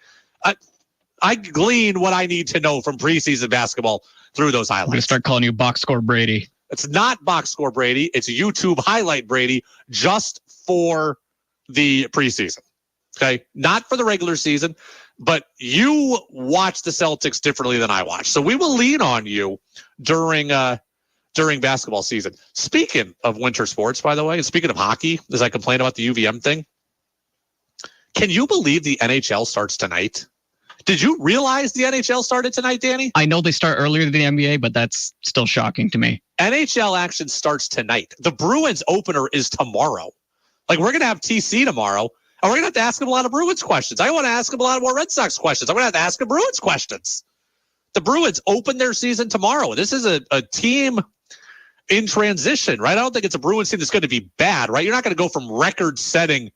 I glean what I need to know from preseason basketball through those highlights. I'm going to start calling you box score Brady. It's not box score Brady. It's YouTube highlight Brady just for the preseason. Okay. Not for the regular season, but you watch the Celtics differently than I watch. So we will lean on you during basketball season. Speaking of winter sports, by the way, and speaking of hockey, as I complain about the UVM thing, can you believe the NHL starts tonight? Did you realize the NHL started tonight, Danny? I know they start earlier than the NBA, but that's still shocking to me. NHL action starts tonight. The Bruins opener is tomorrow. Like, we're going to have TC tomorrow, and we're going to have to ask him a lot of Bruins questions. I want to ask him a lot more Red Sox questions. I'm going to have to ask him Bruins questions. The Bruins open their season tomorrow. This is a team in transition, right? I don't think it's a Bruins team that's going to be bad, right? You're not going to go from record-setting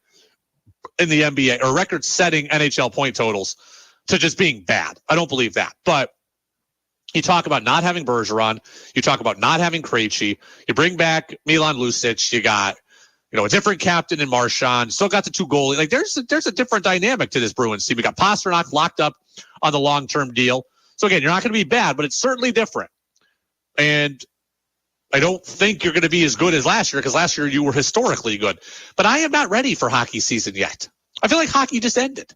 in the NBA or record-setting NHL point totals to just being bad. I don't believe that. But you talk about not having Bergeron. You talk about not having Krejci. You bring back Milan Lucic. You got, a different captain in Marchand. Still got the 2 goalies. Like there's a different dynamic to this Bruins team. We got Pasternak locked up on the long-term deal. So again, you're not going to be bad, but it's certainly different. And I don't think you're going to be as good as last year because last year you were historically good. But I am not ready for hockey season yet. I feel like hockey just ended.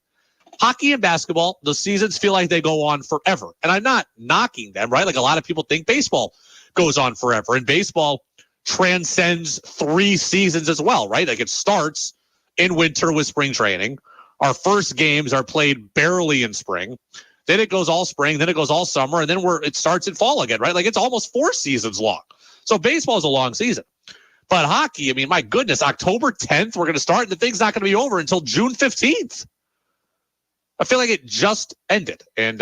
Hockey and basketball, the seasons feel like they go on forever. And I'm not knocking them, right? Like a lot of people think baseball goes on forever. And baseball transcends 3 seasons as well, right? Like it starts in winter with spring training. Our first games are played barely in spring. Then it goes all spring. Then it goes all summer. And then it starts in fall again, right? Like it's almost 4 seasons long. So baseball is a long season. But hockey, I mean, my goodness, October 10th, we're going to start and the thing's not going to be over until June 15th. I feel like it just ended. And,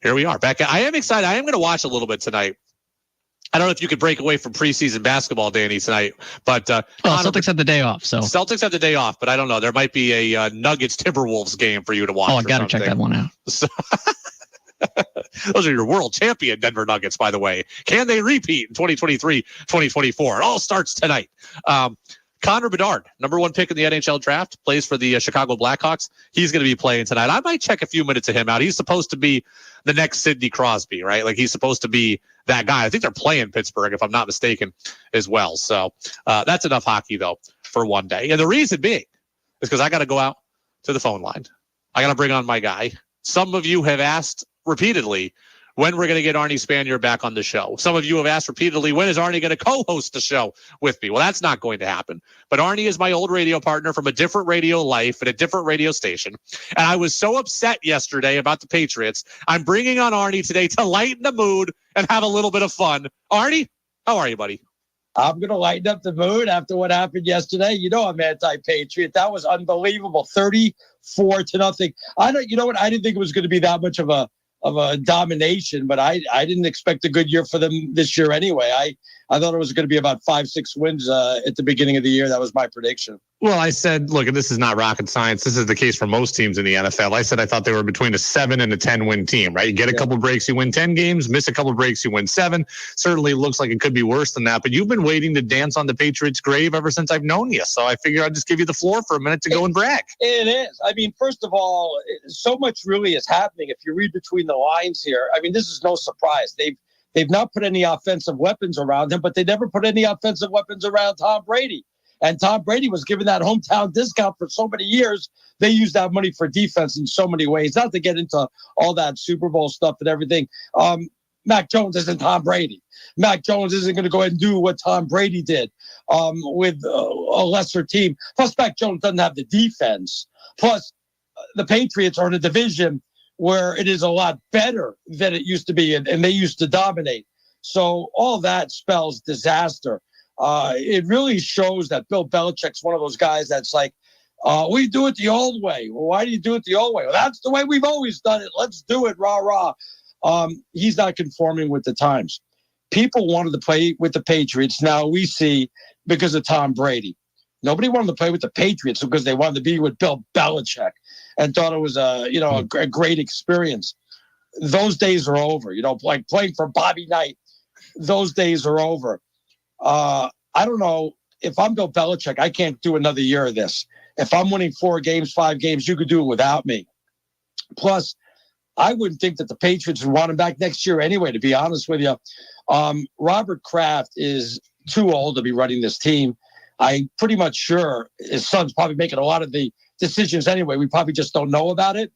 here we are back. I am excited. I am going to watch a little bit tonight. I don't know if you could break away from preseason basketball, Danny, tonight. But Celtics have the day off. So Celtics have the day off, but I don't know. There might be a Nuggets Timberwolves game for you to watch. Oh, I got to check that one out. Those are your world champion Denver Nuggets, by the way. Can they repeat in 2023, 2024? It all starts tonight. Connor Bedard, number 1 pick in the NHL draft, plays for the Chicago Blackhawks. He's going to be playing tonight. I might check a few minutes of him out. He's supposed to be the next Sidney Crosby, right? Like he's supposed to be that guy. I think they're playing Pittsburgh, if I'm not mistaken, as well. So that's enough hockey, though, for one day. And the reason being is because I got to go out to the phone line. I got to bring on my guy. Some of you have asked repeatedly when we're going to get Arnie Spanier back on the show. Some of you have asked repeatedly, when is Arnie going to co-host the show with me? Well, that's not going to happen. But Arnie is my old radio partner from a different radio life at a different radio station. And I was so upset yesterday about the Patriots. I'm bringing on Arnie today to lighten the mood and have a little bit of fun. Arnie, how are you, buddy? I'm going to lighten up the mood after what happened yesterday. You know I'm anti-Patriot. That was unbelievable. 34-0. I didn't think it was going to be that much of a domination, but I didn't expect a good year for them this year anyway. I thought it was going to be about 5-6 wins at the beginning of the year. That was my prediction. Well, I said, look, this is not rocket science. This is the case for most teams in the NFL. I said I thought they were between a 7 and a 10 win team, right? You get a couple breaks, you win 10 games, miss a couple breaks, you win 7. Certainly looks like it could be worse than that, but you've been waiting to dance on the Patriots' grave ever since I've known you. So I figured I'd just give you the floor for a minute to go and brag. It is. I mean, first of all, so much really is happening. If you read between the lines here, I mean, this is no surprise. They've not put any offensive weapons around him, but they never put any offensive weapons around Tom Brady. And Tom Brady was given that hometown discount for so many years. They used that money for defense in so many ways. Not to get into all that Super Bowl stuff and everything. Mac Jones isn't Tom Brady. Mac Jones isn't going to go ahead and do what Tom Brady did with a lesser team. Plus, Mac Jones doesn't have the defense. Plus, the Patriots are in a division where it is a lot better than it used to be, and they used to dominate. So all that spells disaster. It really shows that Bill Belichick's one of those guys that's like, we do it the old way. Well, why do you do it the old way? Well, that's the way we've always done it. Let's do it, rah, rah. He's not conforming with the times. People wanted to play with the Patriots. Now we see because of Tom Brady. Nobody wanted to play with the Patriots because they wanted to be with Bill Belichick and thought it was a great experience. Those days are over. Like playing for Bobby Knight. Those days are over. I don't know. If I'm Bill Belichick, I can't do another year of this. If I'm winning 4 games, 5 games, you could do it without me. Plus, I wouldn't think that the Patriots would want him back next year anyway, to be honest with you. Robert Kraft is too old to be running this team. I'm pretty much sure his son's probably making a lot of the decisions anyway. We probably just don't know about it.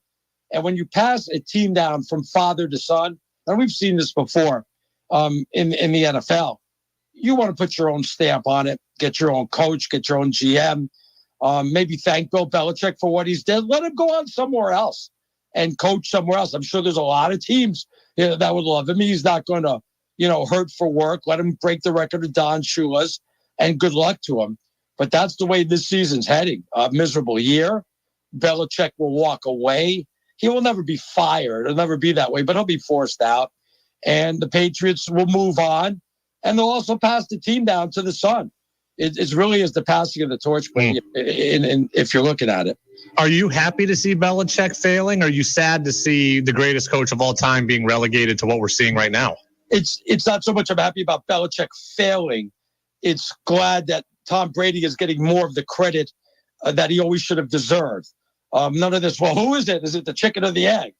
And when you pass a team down from father to son, and we've seen this before in the NFL, you want to put your own stamp on it, get your own coach, get your own GM, maybe thank Bill Belichick for what he's did. Let him go on somewhere else and coach somewhere else. I'm sure there's a lot of teams that would love him. He's not going to, hurt for work. Let him break the record of Don Shula's, and good luck to him. But that's the way this season's heading. A miserable year. Belichick will walk away. He will never be fired. It'll never be that way, but he'll be forced out. And the Patriots will move on. And they'll also pass the team down to the son. It really is the passing of the torch if you're looking at it. Are you happy to see Belichick failing? Or are you sad to see the greatest coach of all time being relegated to what we're seeing right now? It's not so much I'm happy about Belichick failing. It's glad that Tom Brady is getting more of the credit that he always should have deserved. None of this, well, who is it? Is it the chicken or the egg?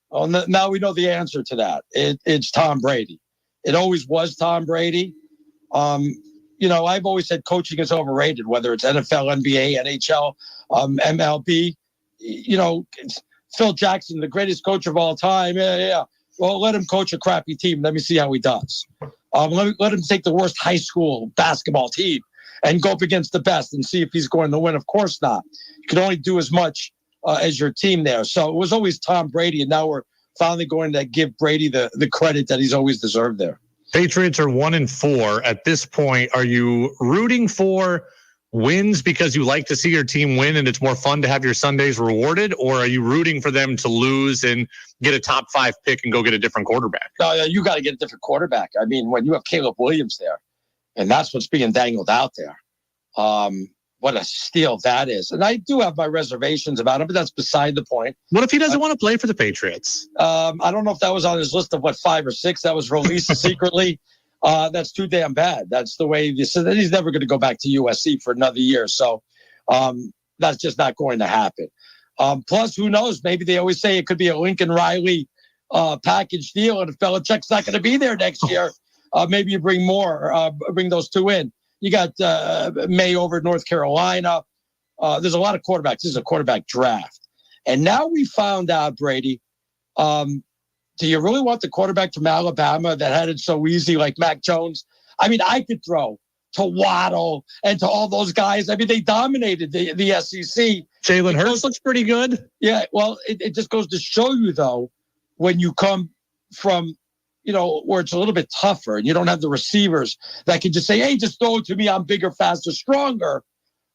Well, now we know the answer to that. It's Tom Brady. It always was Tom Brady. I've always said coaching is overrated, whether it's NFL, NBA, NHL, MLB. Phil Jackson, the greatest coach of all time. Yeah. Well, let him coach a crappy team. Let me see how he does. Let him take the worst high school basketball team and go up against the best and see if he's going to win. Of course not. You can only do as much as your team there. So it was always Tom Brady, and now we're finally going to give Brady the credit that he's always deserved there. Patriots are 1-4 at this point. Are you rooting for wins because you like to see your team win and it's more fun to have your Sundays rewarded? Or are you rooting for them to lose and get a top 5 pick and go get a different quarterback? No, you got to get a different quarterback. I mean, when you have Caleb Williams there, and that's what's being dangled out there. What a steal that is. And I do have my reservations about him, but that's beside the point. What if he doesn't want to play for the Patriots? I don't know if that was on his list of 5 or 6 that was released secretly. that's too damn bad. That's the way he's never going to go back to USC for another year. So that's just not going to happen. Plus, who knows? Maybe they always say it could be a Lincoln Riley package deal, and if Belichick's not going to be there next year, maybe you bring those two in. You got May over at North Carolina. There's a lot of quarterbacks. This is a quarterback draft. And now we found out, Brady, do you really want the quarterback from Alabama that had it so easy like Mac Jones? I mean, I could throw to Waddle and to all those guys. I mean, they dominated the SEC. Jalen Hurts looks pretty good. Yeah, well, it just goes to show you, though, when you come from, where it's a little bit tougher and you don't have the receivers that can just say, hey, just throw it to me. I'm bigger, faster, stronger.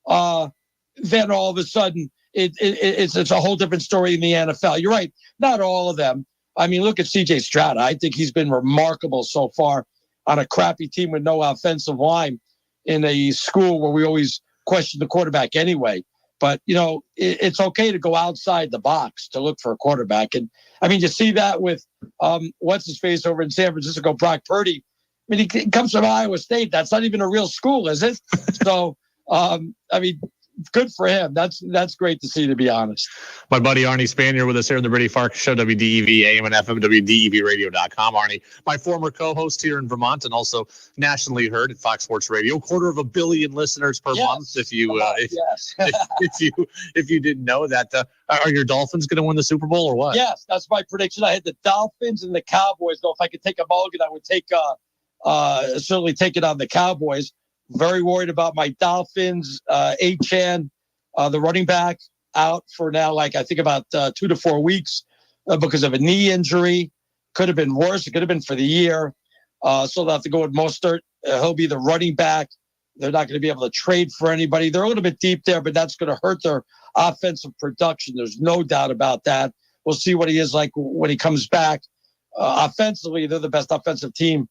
Then all of a sudden, it's a whole different story in the NFL. You're right. Not all of them. I mean, look at C.J. Stroud. I think he's been remarkable so far on a crappy team with no offensive line in a school where we always question the quarterback anyway. But, it's okay to go outside the box to look for a quarterback. And, I mean, you see that with what's-his-face over in San Francisco, Brock Purdy. I mean, he comes from Iowa State. That's not even a real school, is it? So, I mean, good for him. That's great to see, to be honest. My buddy Arnie Spanier with us here on the Brady Farkas Show, WDEV, AM and FM, WDEVradio.com. Arnie, my former co-host here in Vermont and also nationally heard at Fox Sports Radio. 250 million listeners per month. If you if you didn't know that, are your Dolphins going to win the Super Bowl or what? Yes, that's my prediction. I had the Dolphins and the Cowboys. Though if I could take a mulligan, I would certainly take it on the Cowboys. Very worried about my Dolphins. Achan, the running back, out for now, I think about 2 to 4 weeks because of a knee injury. Could have been worse. It could have been for the year. So they'll have to go with Mostert. He'll be the running back. They're not going to be able to trade for anybody. They're a little bit deep there, but that's going to hurt their offensive production. There's no doubt about that. We'll see what he is like when he comes back. Offensively, they're the best offensive team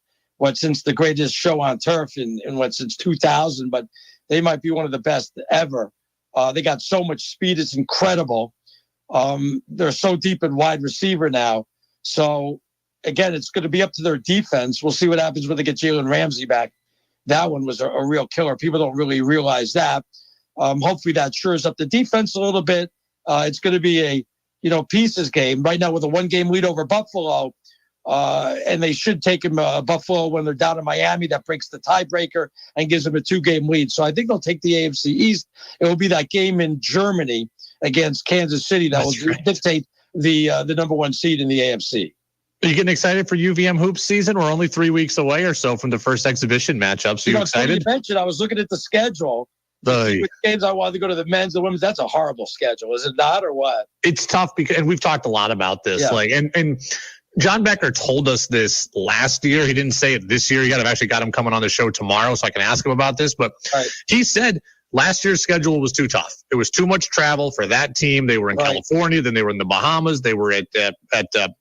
since the greatest show on turf since 2000, but they might be one of the best ever. They got so much speed. It's incredible. They're so deep in wide receiver now. So again, it's going to be up to their defense. We'll see what happens when they get Jalen Ramsey back. That one was a real killer. People don't really realize that. Hopefully that shores up the defense a little bit. It's going to be a, pieces game right now with a 1-game lead over Buffalo. And they should take him Buffalo when they're down in Miami. That breaks the tiebreaker and gives them a 2-game lead. So I think they'll take the AFC East. It will be that game in Germany against Kansas City that will dictate the number 1 seed in the AFC. Are you getting excited for UVM hoops season? We're only 3 weeks away or so from the first exhibition matchup. So you excited? You mentioned, I was looking at the schedule. Which games I wanted to go to, the men's, the women's. That's a horrible schedule, is it not, or what? It's tough and we've talked a lot about this. Yeah. And John Becker told us this last year. He didn't say it this year. I've actually got him coming on the show tomorrow, so I can ask him about this. But He said last year's schedule was too tough. It was too much travel for that team. They were in California, then they were in the Bahamas. They were at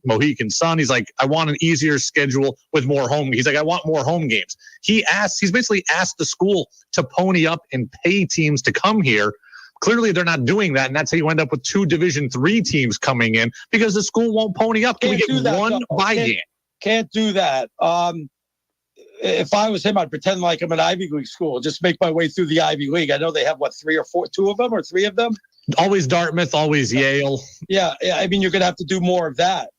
Mohegan Sun. He's like, I want an easier schedule with more home. He's like, I want more home games. He's basically asked the school to pony up and pay teams to come here. Clearly, they're not doing that, and that's how you end up with 2 Division III teams coming in because the school won't pony up. Can we get one bye game? Can't do that. If I was him, I'd pretend like I'm an Ivy League school. Just make my way through the Ivy League. I know they have, 3 or 4, 2 of them or 3 of them? Always Dartmouth, always Yale. Yeah. I mean, you're going to have to do more of that.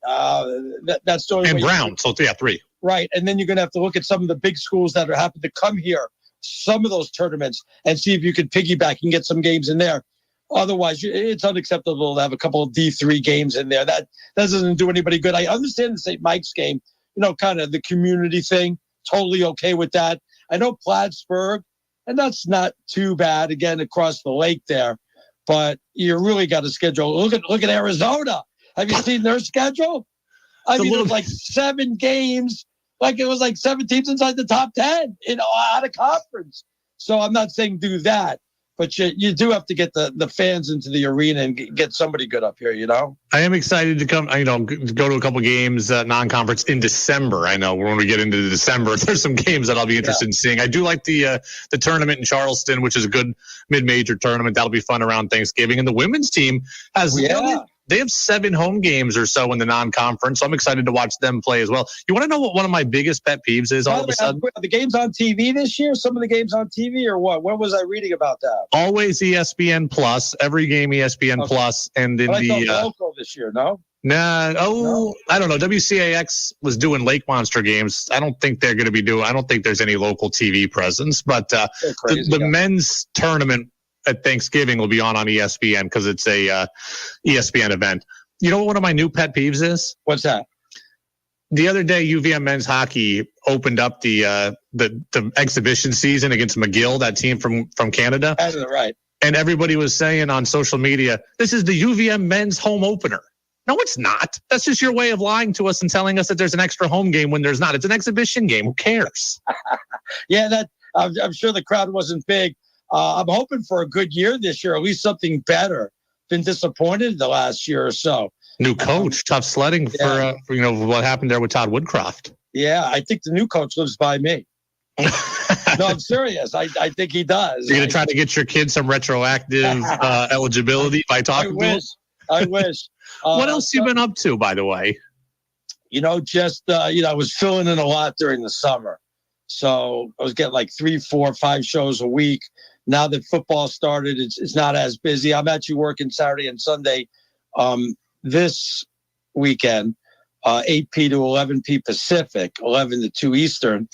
That's the only way. And Brown, so 3. Right, and then you're going to have to look at some of the big schools that happen to come here, some of those tournaments, and see if you can piggyback and get some games in there. Otherwise, it's unacceptable to have a couple of D3 games in there. That doesn't do anybody good. I understand the St. Mike's game, kind of the community thing. Totally okay with that. I know Plattsburgh, and that's not too bad, again, across the lake there. But you really got to schedule. Look at Arizona. Have you seen their schedule? I mean, there's 7 games. It was 7 teams inside the top 10 out of conference. So I'm not saying do that, but you do have to get the fans into the arena and get somebody good up here, I am excited to come, go to a couple games, non-conference in December. I know when we get into December, there's some games that I'll be interested in seeing. I do like the tournament in Charleston, which is a good mid-major tournament. That'll be fun around Thanksgiving. And the women's team has They have 7 home games or so in the non-conference, so I'm excited to watch them play as well. You want to know what one of my biggest pet peeves is all of a sudden? Are the games on TV this year? Some of the games on TV or what? When was I reading about that? Always ESPN Plus. Every game ESPN Plus. And in I thought local this year, no? I don't know. WCAX was doing Lake Monster games. I don't think they're going to be I don't think there's any local TV presence, but the men's tournament at Thanksgiving will be on ESPN because it's a ESPN event. You know what one of my new pet peeves is? What's that? The other day, UVM men's hockey opened up the exhibition season against McGill, that team from Canada. Right. And everybody was saying on social media, this is the UVM men's home opener. No, it's not. That's just your way of lying to us and telling us that there's an extra home game when there's not. It's an exhibition game. Who cares? Yeah, I'm sure the crowd wasn't big. I'm hoping for a good year this year, at least something better. Been disappointed the last year or so. New coach, tough sledding for what happened there with Todd Woodcroft. Yeah, I think the new coach lives by me. No, I'm serious. I think he does. You're going to try to get your kids some retroactive eligibility by talking to them? I wish. What else you been up to, by the way? I was filling in a lot during the summer. So I was getting like 3, 4, 5 shows a week. Now that football started, it's not as busy. I'm actually working Saturday and Sunday this weekend, 8 p to 11 p Pacific, 11 to 2 Eastern.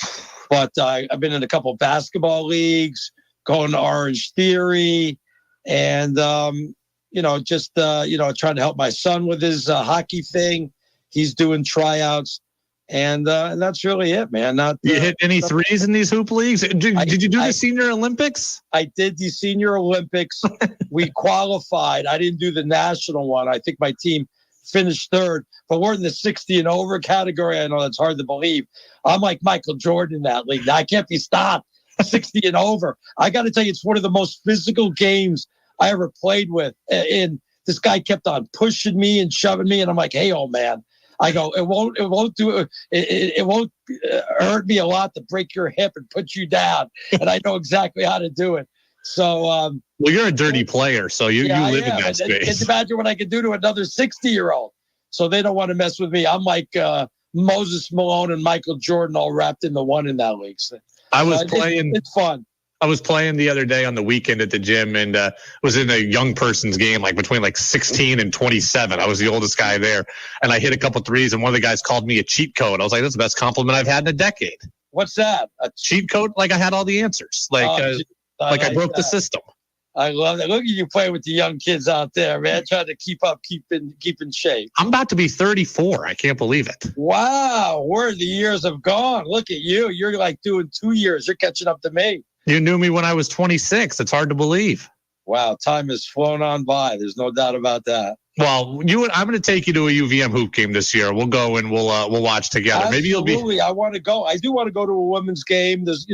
But I've been in a couple of basketball leagues, going to Orange Theory, and trying to help my son with his hockey thing. He's doing tryouts, and that's really it, man. You hit any threes in these hoop leagues? Did you do the Senior Olympics? I did the Senior Olympics. We qualified. I didn't do the national one. I think my team finished 3rd, but we're in the 60 and over category. I know that's hard to believe. I'm like Michael Jordan in that league. I can't be stopped. 60 and over. I got to tell you, it's one of the most physical games I ever played with. And this guy kept on pushing me and shoving me, and I'm like, "Hey, old man." I go, it won't hurt me a lot to break your hip and put you down, and I know exactly how to do it. So, well, you're a dirty player, so you live in that space. Just imagine what I could do to another 60-year-old. So they don't want to mess with me. I'm like Moses Malone and Michael Jordan all wrapped into one in that league. So, I was playing. It's fun. I was playing the other day on the weekend at the gym, and was in a young person's game, like between 16 and 27. I was the oldest guy there, and I hit a couple threes, and one of the guys called me a cheat code. I was like, that's the best compliment I've had in a decade. What's that? A cheat code? Like I had all the answers. I broke the system. I love that. Look at you playing with the young kids out there, man, trying to keep in shape. I'm about to be 34. I can't believe it. Wow, where the years have gone. Look at you. You're like doing 2 years. You're catching up to me. You knew me when I was 26. It's hard to believe. Wow, time has flown on by. There's no doubt about that. Well, I'm going to take you to a UVM hoop game this year. We'll go and we'll watch together. Absolutely. Maybe you'll be. I want to go. I do want to go to a women's game. There's,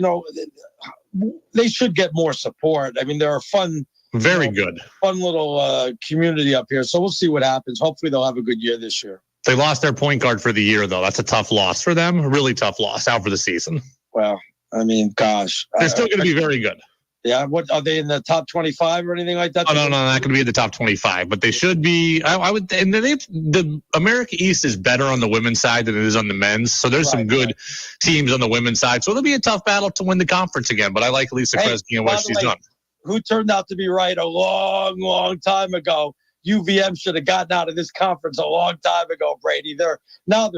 they should get more support. I mean, they're a fun, good, fun little community up here. So we'll see what happens. Hopefully, they'll have a good year this year. They lost their point guard for the year, though. That's a tough loss for them. A really tough loss out for the season. Well, I mean, gosh, they're still going to be very good. Yeah, what are they in the top 25 or anything like that? Oh, no, not going to be in the top 25, but they should be. I would. And the America East is better on the women's side than it is on the men's. So there's some good teams on the women's side. So it'll be a tough battle to win the conference again. But I like Lisa Kresge and what she's done. Who turned out to be right a long, long time ago? UVM should have gotten out of this conference a long time ago, Brady. They're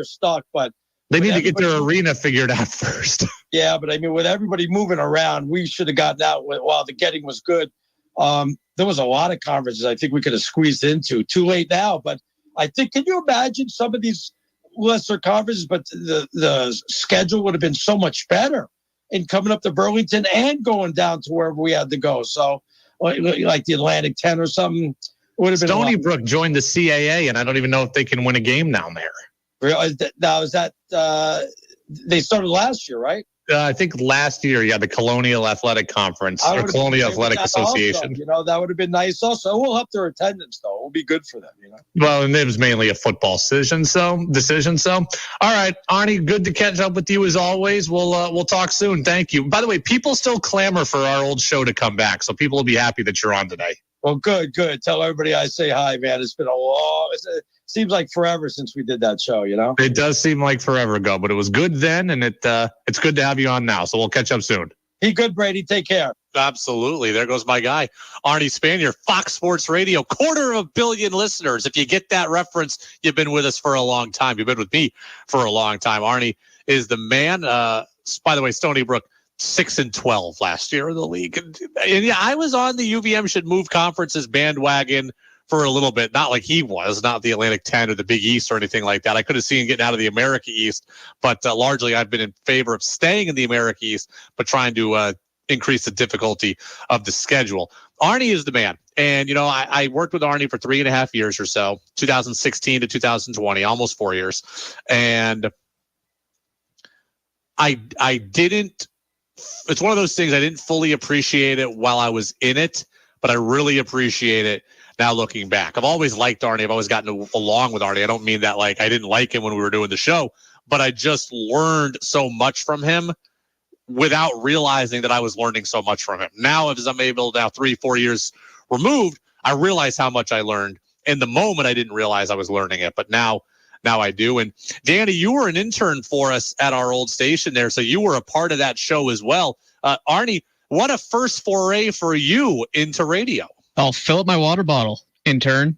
stuck, but. They need to get their arena figured out first. Yeah, but I mean, with everybody moving around, we should have gotten out while the getting was good. There was a lot of conferences I think we could have squeezed into. Too late now, but I think, can you imagine some of these lesser conferences, but the schedule would have been so much better in coming up to Burlington and going down to wherever we had to go. So like the Atlantic 10 or something would have been. Stony Brook joined the CAA, and I don't even know if they can win a game down there. Now, is that they started last year, right? I think last year, the Colonial Athletic Conference or Colonial Athletic Association. Also, that would have been nice. Also, we'll help their attendance, though. It'll be good for them, Well, and it was mainly a football decision. So, all right, Arnie, good to catch up with you as always. We'll talk soon. Thank you. By the way, people still clamor for our old show to come back, so people will be happy that you're on today. Well, good. Tell everybody I say hi, man. It's been it seems like forever since we did that show, you know? It does seem like forever ago, but it was good then, and it's good to have you on now. So we'll catch up soon. Be good, Brady. Take care. Absolutely. There goes my guy, Arnie Spanier, Fox Sports Radio, 250 million listeners. If you get that reference, you've been with us for a long time. You've been with me for a long time. Arnie is the man. By the way, Stony Brook, 6-12 last year in the league. And yeah, I was on the UVM should move conferences bandwagon for a little bit. Not like he was, not the Atlantic 10 or the Big East or anything like that. I could have seen getting out of the America East, but largely I've been in favor of staying in the America East, but trying to increase the difficulty of the schedule. Arnie is the man. And, you know, I worked with Arnie for 3.5 years or so, 2016 to 2020, almost 4 years. And I didn't, it's one of those things I didn't fully appreciate it while I was in it, but I really appreciate it now looking back. I've always liked Arnie. I've always gotten along with Arnie. I don't mean that like I didn't like him when we were doing the show, but I just learned so much from him without realizing that I was learning so much from him. Now, as I'm able, now 3-4 years removed, I realize how much I learned. In the moment, I didn't realize I was learning it, but now I do. And Danny, you were an intern for us at our old station there, so you were a part of that show as well. Arnie, what a first foray for you into radio. I'll fill up my water bottle, intern.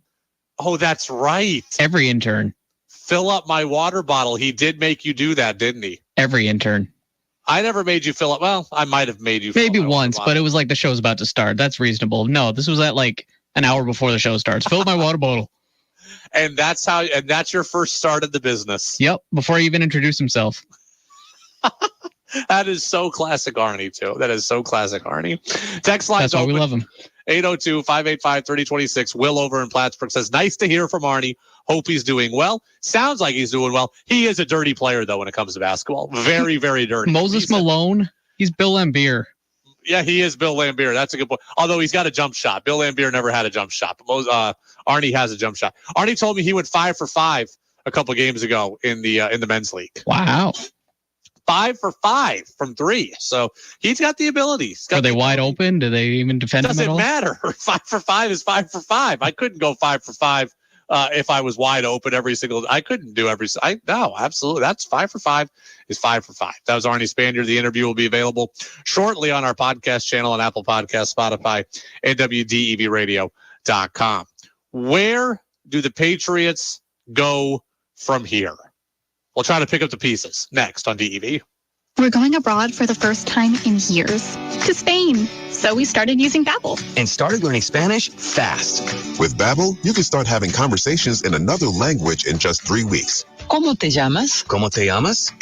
Oh, that's right. Every intern. Fill up my water bottle. He did make you do that, didn't he? Every intern. I never made you fill up. Well, I might have made you fill maybe up once, but it was like the show's about to start. That's reasonable. No, this was at like an hour before the show starts. Fill up my water bottle. And that's your first start of the business. Yep, before he even introduced himself. That is so classic Arnie, too. That is so classic Arnie. Text line's That's why open. we love him. 802-585-3026. Will over in Plattsburgh says, nice to hear from Arnie. Hope he's doing well. Sounds like he's doing well. He is a dirty player, though, when it comes to basketball. Very, very dirty. Moses Malone. He's Bill Lambier. Yeah, he is Bill Lambier. That's a good point. Although he's got a jump shot. Bill Lambier never had a jump shot. But Arnie has a jump shot. Arnie told me he went 5 for 5 a couple of games ago in the men's league. Wow. 5 for 5 from 3. So he's got the ability. Are they wide open? Do they even defend him at all? Doesn't matter. 5 for 5 is 5 for 5. I couldn't go 5 for 5 if I was wide open every single. I couldn't do no, absolutely. That's 5 for 5 is 5 for 5. That was Arnie Spanier. The interview will be available shortly on our podcast channel on Apple Podcasts, Spotify, and WDEVradio.com. Where do the Patriots go from here? We'll try to pick up the pieces next on DEV. We're going abroad for the first time in years to Spain. So we started using Babbel. And started learning Spanish fast. With Babbel, you can start having conversations in another language in just 3 weeks. ¿Cómo te llamas? ¿Cómo te llamas?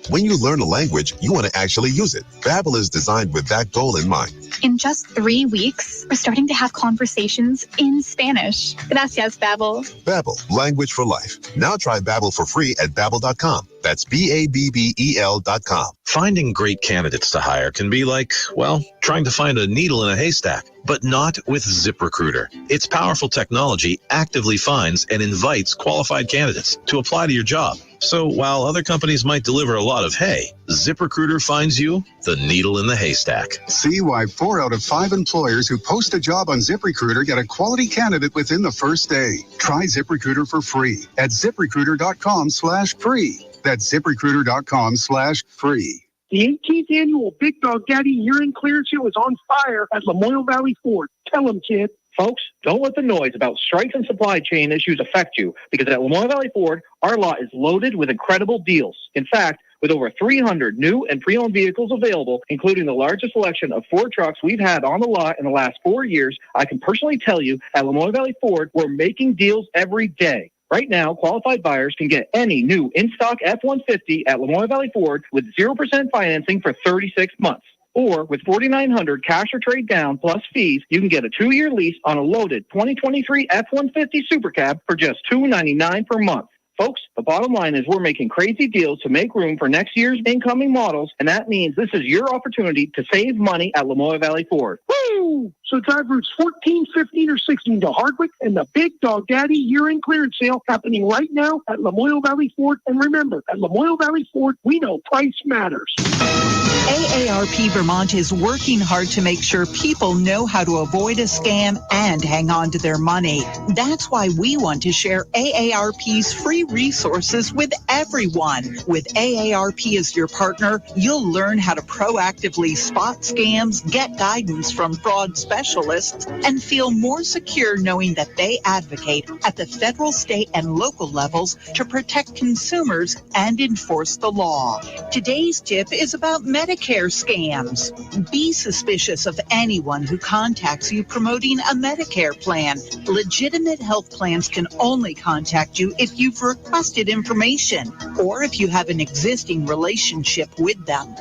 When you learn a language, you want to actually use it. Babbel is designed with that goal in mind. In just 3 weeks, we're starting to have conversations in Spanish. Gracias, Babbel. Babbel, language for life. Now try Babbel for free at Babbel.com. That's Babbel.com. Finding great candidates to hire can be like, well, trying to find a needle in a haystack, but not with ZipRecruiter. Its powerful technology actively finds and invites qualified candidates to apply to your job. So while other companies might deliver a lot of hay, ZipRecruiter finds you the needle in the haystack. See why 4 out of 5 employers who post a job on ZipRecruiter get a quality candidate within the first day. Try ZipRecruiter for free at ZipRecruiter.com/free. That's ZipRecruiter.com/free. The 18th annual Big Dog Daddy Urine Clearance Show is on fire at Lamoille Valley Ford. Tell them, kid. Folks, don't let the noise about strikes and supply chain issues affect you, because at Lamoille Valley Ford, our lot is loaded with incredible deals. In fact, with over 300 new and pre-owned vehicles available, including the largest selection of Ford trucks we've had on the lot in the last 4 years, I can personally tell you at Lamoille Valley Ford, we're making deals every day. Right now, qualified buyers can get any new in-stock F-150 at Lamoille Valley Ford with 0% financing for 36 months. Or with $4,900 cash or trade down plus fees, you can get a 2-year lease on a loaded 2023 F-150 Super Cab for just $299 per month. Folks, the bottom line is we're making crazy deals to make room for next year's incoming models, and that means this is your opportunity to save money at Lamoille Valley Ford. Woo! So drive routes 14, 15, or 16 to Hardwick and the Big Dog Daddy year-end clearance sale happening right now at Lamoille Valley Ford. And remember, at Lamoille Valley Ford, we know price matters. AARP Vermont is working hard to make sure people know how to avoid a scam and hang on to their money. That's why we want to share AARP's free resources with everyone. With AARP as your partner, you'll learn how to proactively spot scams, get guidance from fraud specialists, and feel more secure knowing that they advocate at the federal, state, and local levels to protect consumers and enforce the law. Today's tip is about Medicare scams. Be suspicious of anyone who contacts you promoting a Medicare plan. Legitimate health plans can only contact you if you've requested information or if you have an existing relationship with them.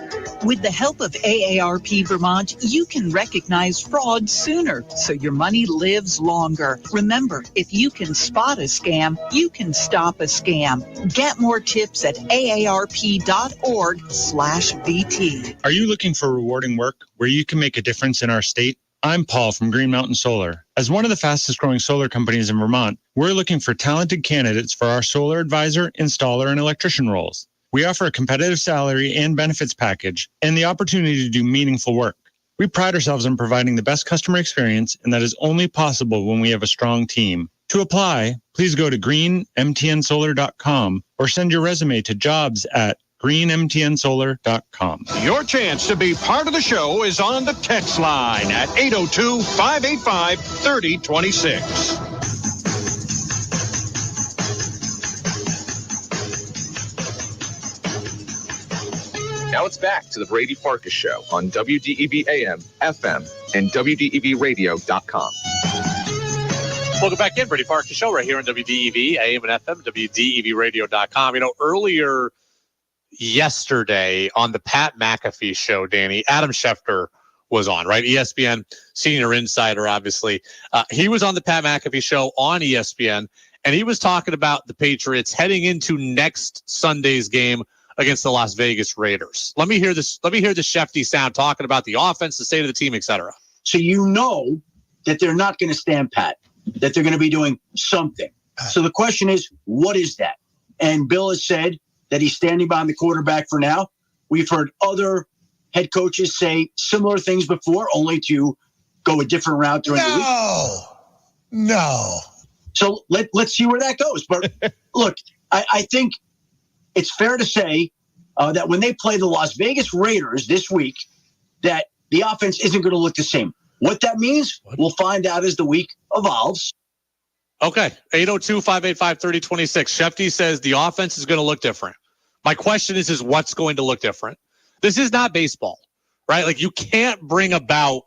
With the help of AARP Vermont, you can recognize fraud sooner so your money lives longer. Remember, if you can spot a scam, you can stop a scam. Get more tips at aarp.org/VT. Are you looking for rewarding work where you can make a difference in our state? I'm Paul from Green Mountain Solar. As one of the fastest growing solar companies in Vermont, we're looking for talented candidates for our solar advisor, installer, and electrician roles. We offer a competitive salary and benefits package and the opportunity to do meaningful work. We pride ourselves on providing the best customer experience, and that is only possible when we have a strong team. To apply, please go to greenmtnsolar.com or send your resume to jobs@greenmtnsolar.com. Your chance to be part of the show is on the text line at 802-585-3026. Now it's back to the Brady Farkas Show on WDEV AM, FM, and WDEVradio.com. Welcome back in, Brady Farkas Show, right here on WDEV AM and FM, WDEVradio.com. You know, earlier yesterday on the Pat McAfee show, Danny, Adam Schefter was on, right? ESPN senior insider, obviously. He was on the Pat McAfee show on ESPN, and he was talking about the Patriots heading into next Sunday's game against the Las Vegas Raiders. Let me hear this. Let me hear the Shefty sound talking about the offense, the state of the team, etc. So you know that they're not going to stand pat, that they're going to be doing something. So the question is, what is that? And Bill has said that he's standing behind the quarterback for now. We've heard other head coaches say similar things before, only to go a different route during the week. No. So let's see where that goes. But look, I think it's fair to say that when they play the Las Vegas Raiders this week, that the offense isn't going to look the same. What that means, we'll find out as the week evolves. Okay, 802-585-3026. Shefty says the offense is going to look different. My question is what's going to look different? This is not baseball, right? Like, you can't bring about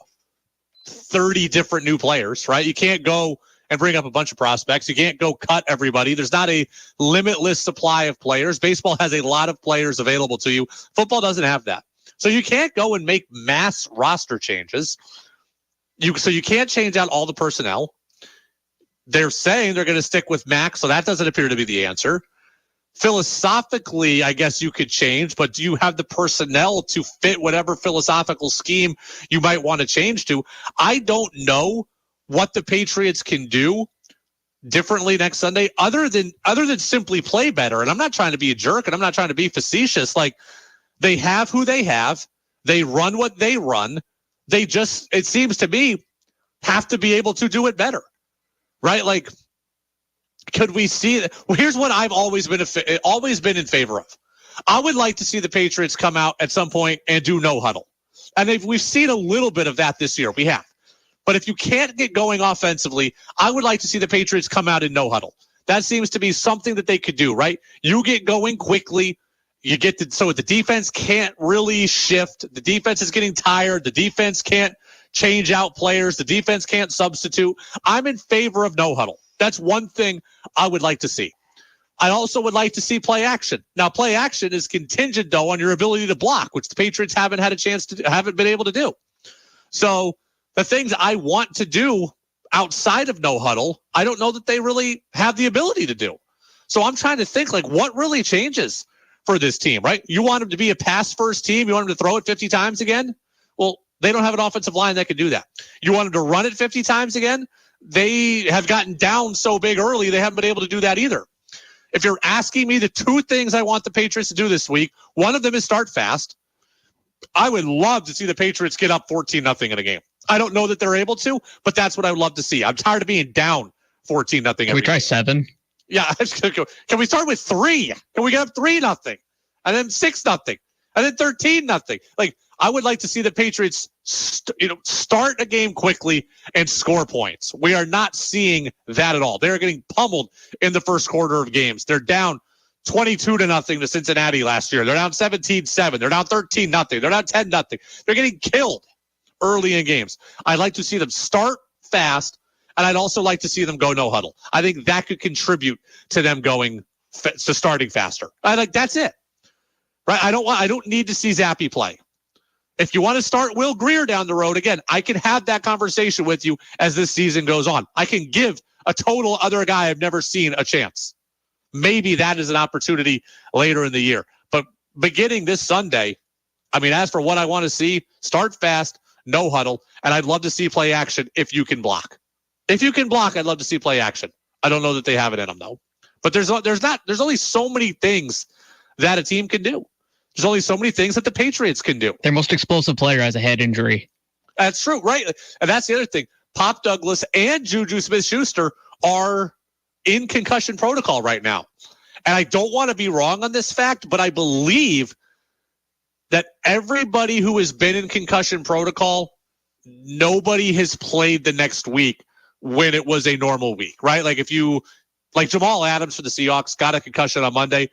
30 different new players, right? You can't go and bring up a bunch of prospects. You can't go cut everybody. There's not a limitless supply of players. Baseball has a lot of players available to you. Football doesn't have that. So you can't go and make mass roster changes. So you can't change out all the personnel. They're saying they're going to stick with Max, so that doesn't appear to be the answer. Philosophically, I guess you could change, but do you have the personnel to fit whatever philosophical scheme you might want to change to? I don't know what the Patriots can do differently next Sunday other than simply play better. And I'm not trying to be a jerk, and I'm not trying to be facetious. Like, they have who they have. They run what they run. They just, it seems to me, have to be able to do it better, right? Like, could we see that? Well, here's what I've always been in favor of. I would like to see the Patriots come out at some point and do no huddle. And we've seen a little bit of that this year. We have. But if you can't get going offensively, I would like to see the Patriots come out in no huddle. That seems to be something that they could do, right? You get going quickly. You get to, so the defense can't really shift. The defense is getting tired. The defense can't change out players. The defense can't substitute. I'm in favor of no huddle. That's one thing I would like to see. I also would like to see play action. Now, play action is contingent, though, on your ability to block, which the Patriots haven't been able to do. So the things I want to do outside of no huddle, I don't know that they really have the ability to do. So I'm trying to think, like, what really changes for this team, right? You want them to be a pass-first team? You want them to throw it 50 times again? Well, They don't have an offensive line that can do that. You want them to run it 50 times again? They have gotten down so big early, they haven't been able to do that either. If you're asking me the two things I want the Patriots to do this week, one of them is start fast. I would love to see the Patriots get up 14-0 in a game. I don't know that they're able to, but that's what I would love to see. I'm tired of being down 14-0. Can we try 7? Yeah. Can we start with 3? Can we get up 3-0? And then 6-0? And then 13-0? Like, I would like to see the Patriots start a game quickly and score points. We are not seeing that at all. They're getting pummeled in the first quarter of games. They're down 22-0 to Cincinnati last year. They're down 17-7. They're down 13-0. They're down 10-0. They're getting killed early in games. I'd like to see them start fast, and I'd also like to see them go no huddle. I think that could contribute to them going to starting faster. That's it. Right? I don't need to see Zappy play. If you want to start Will Grier down the road, again, I can have that conversation with you as this season goes on. I can give a total other guy I've never seen a chance. Maybe that is an opportunity later in the year. But beginning this Sunday, I mean, as for what I want to see, start fast, no huddle, and I'd love to see play action if you can block. If you can block, I'd love to see play action. I don't know that they have it in them, though. But there's only so many things that a team can do. There's only so many things that the Patriots can do. Their most explosive player has a head injury. That's true, right? And that's the other thing. Pop Douglas and Juju Smith-Schuster are in concussion protocol right now. And I don't want to be wrong on this fact, but I believe that everybody who has been in concussion protocol, nobody has played the next week when it was a normal week, right? Like Jamal Adams for the Seahawks got a concussion on Monday.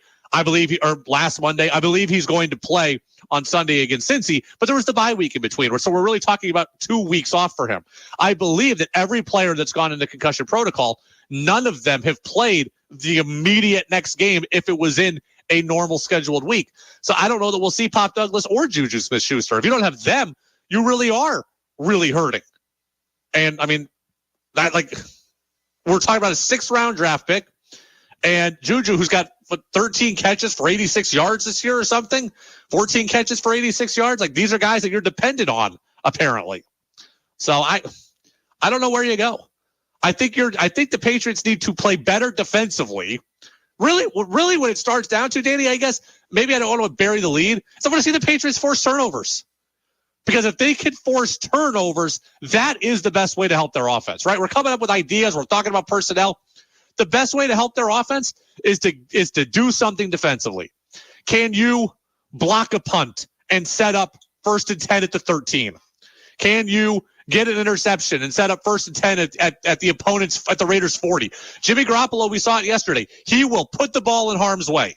Last Monday, I believe he's going to play on Sunday against Cincy, but there was the bye week in between. So we're really talking about 2 weeks off for him. I believe that every player that's gone into concussion protocol, none of them have played the immediate next game if it was in a normal scheduled week. So I don't know that we'll see Pop Douglas or Juju Smith-Schuster. If you don't have them, you really are really hurting. And I mean, we're talking about a 6th-round draft pick, and Juju, who's got 13 catches for 86 yards this year or something, 14 catches for 86 yards. Like, these are guys that you're dependent on, apparently. So I don't know where you go. I think the Patriots need to play better defensively. Really, when it starts down to, Danny, I guess maybe I don't want to bury the lead. So I want to see the Patriots force turnovers. Because if they can force turnovers, that is the best way to help their offense, right? We're coming up with ideas. We're talking about personnel. The best way to help their offense is to do something defensively. Can you block a punt and set up 1st and 10 at the 13? Can you get an interception and set up 1st and 10 at the opponent's, at the Raiders 40? Jimmy Garoppolo, we saw it yesterday. He will put the ball in harm's way.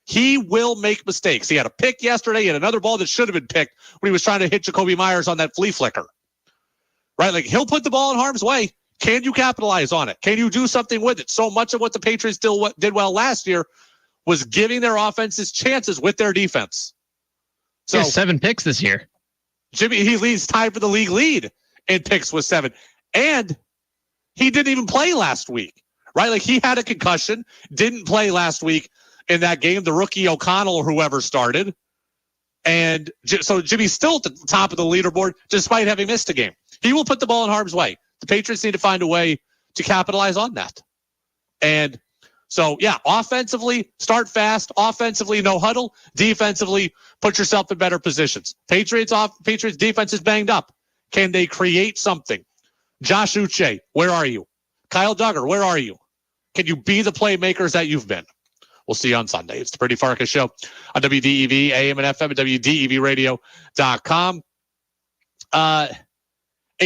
He will make mistakes. He had a pick yesterday. He had another ball that should have been picked when he was trying to hit Jacoby Myers on that flea flicker. Right? Like, he'll put the ball in harm's way. Can you capitalize on it? Can you do something with it? So much of what the Patriots did well last year was giving their offenses chances with their defense. So he has 7 picks this year. Jimmy, he leads tied for the league lead in picks with 7. And he didn't even play last week, right? Like, he had a concussion, didn't play last week in that game, the rookie O'Connell or whoever started. And so Jimmy's still at the top of the leaderboard despite having missed a game. He will put the ball in harm's way. The Patriots need to find a way to capitalize on that. And so, yeah, offensively, start fast. Offensively, no huddle. Defensively, put yourself in better positions. Patriots defense is banged up. Can they create something? Josh Uche, where are you? Kyle Duggar, where are you? Can you be the playmakers that you've been? We'll see you on Sunday. It's the Brady Farkas Show on WDEV, AM and FM at WDEVradio.com. A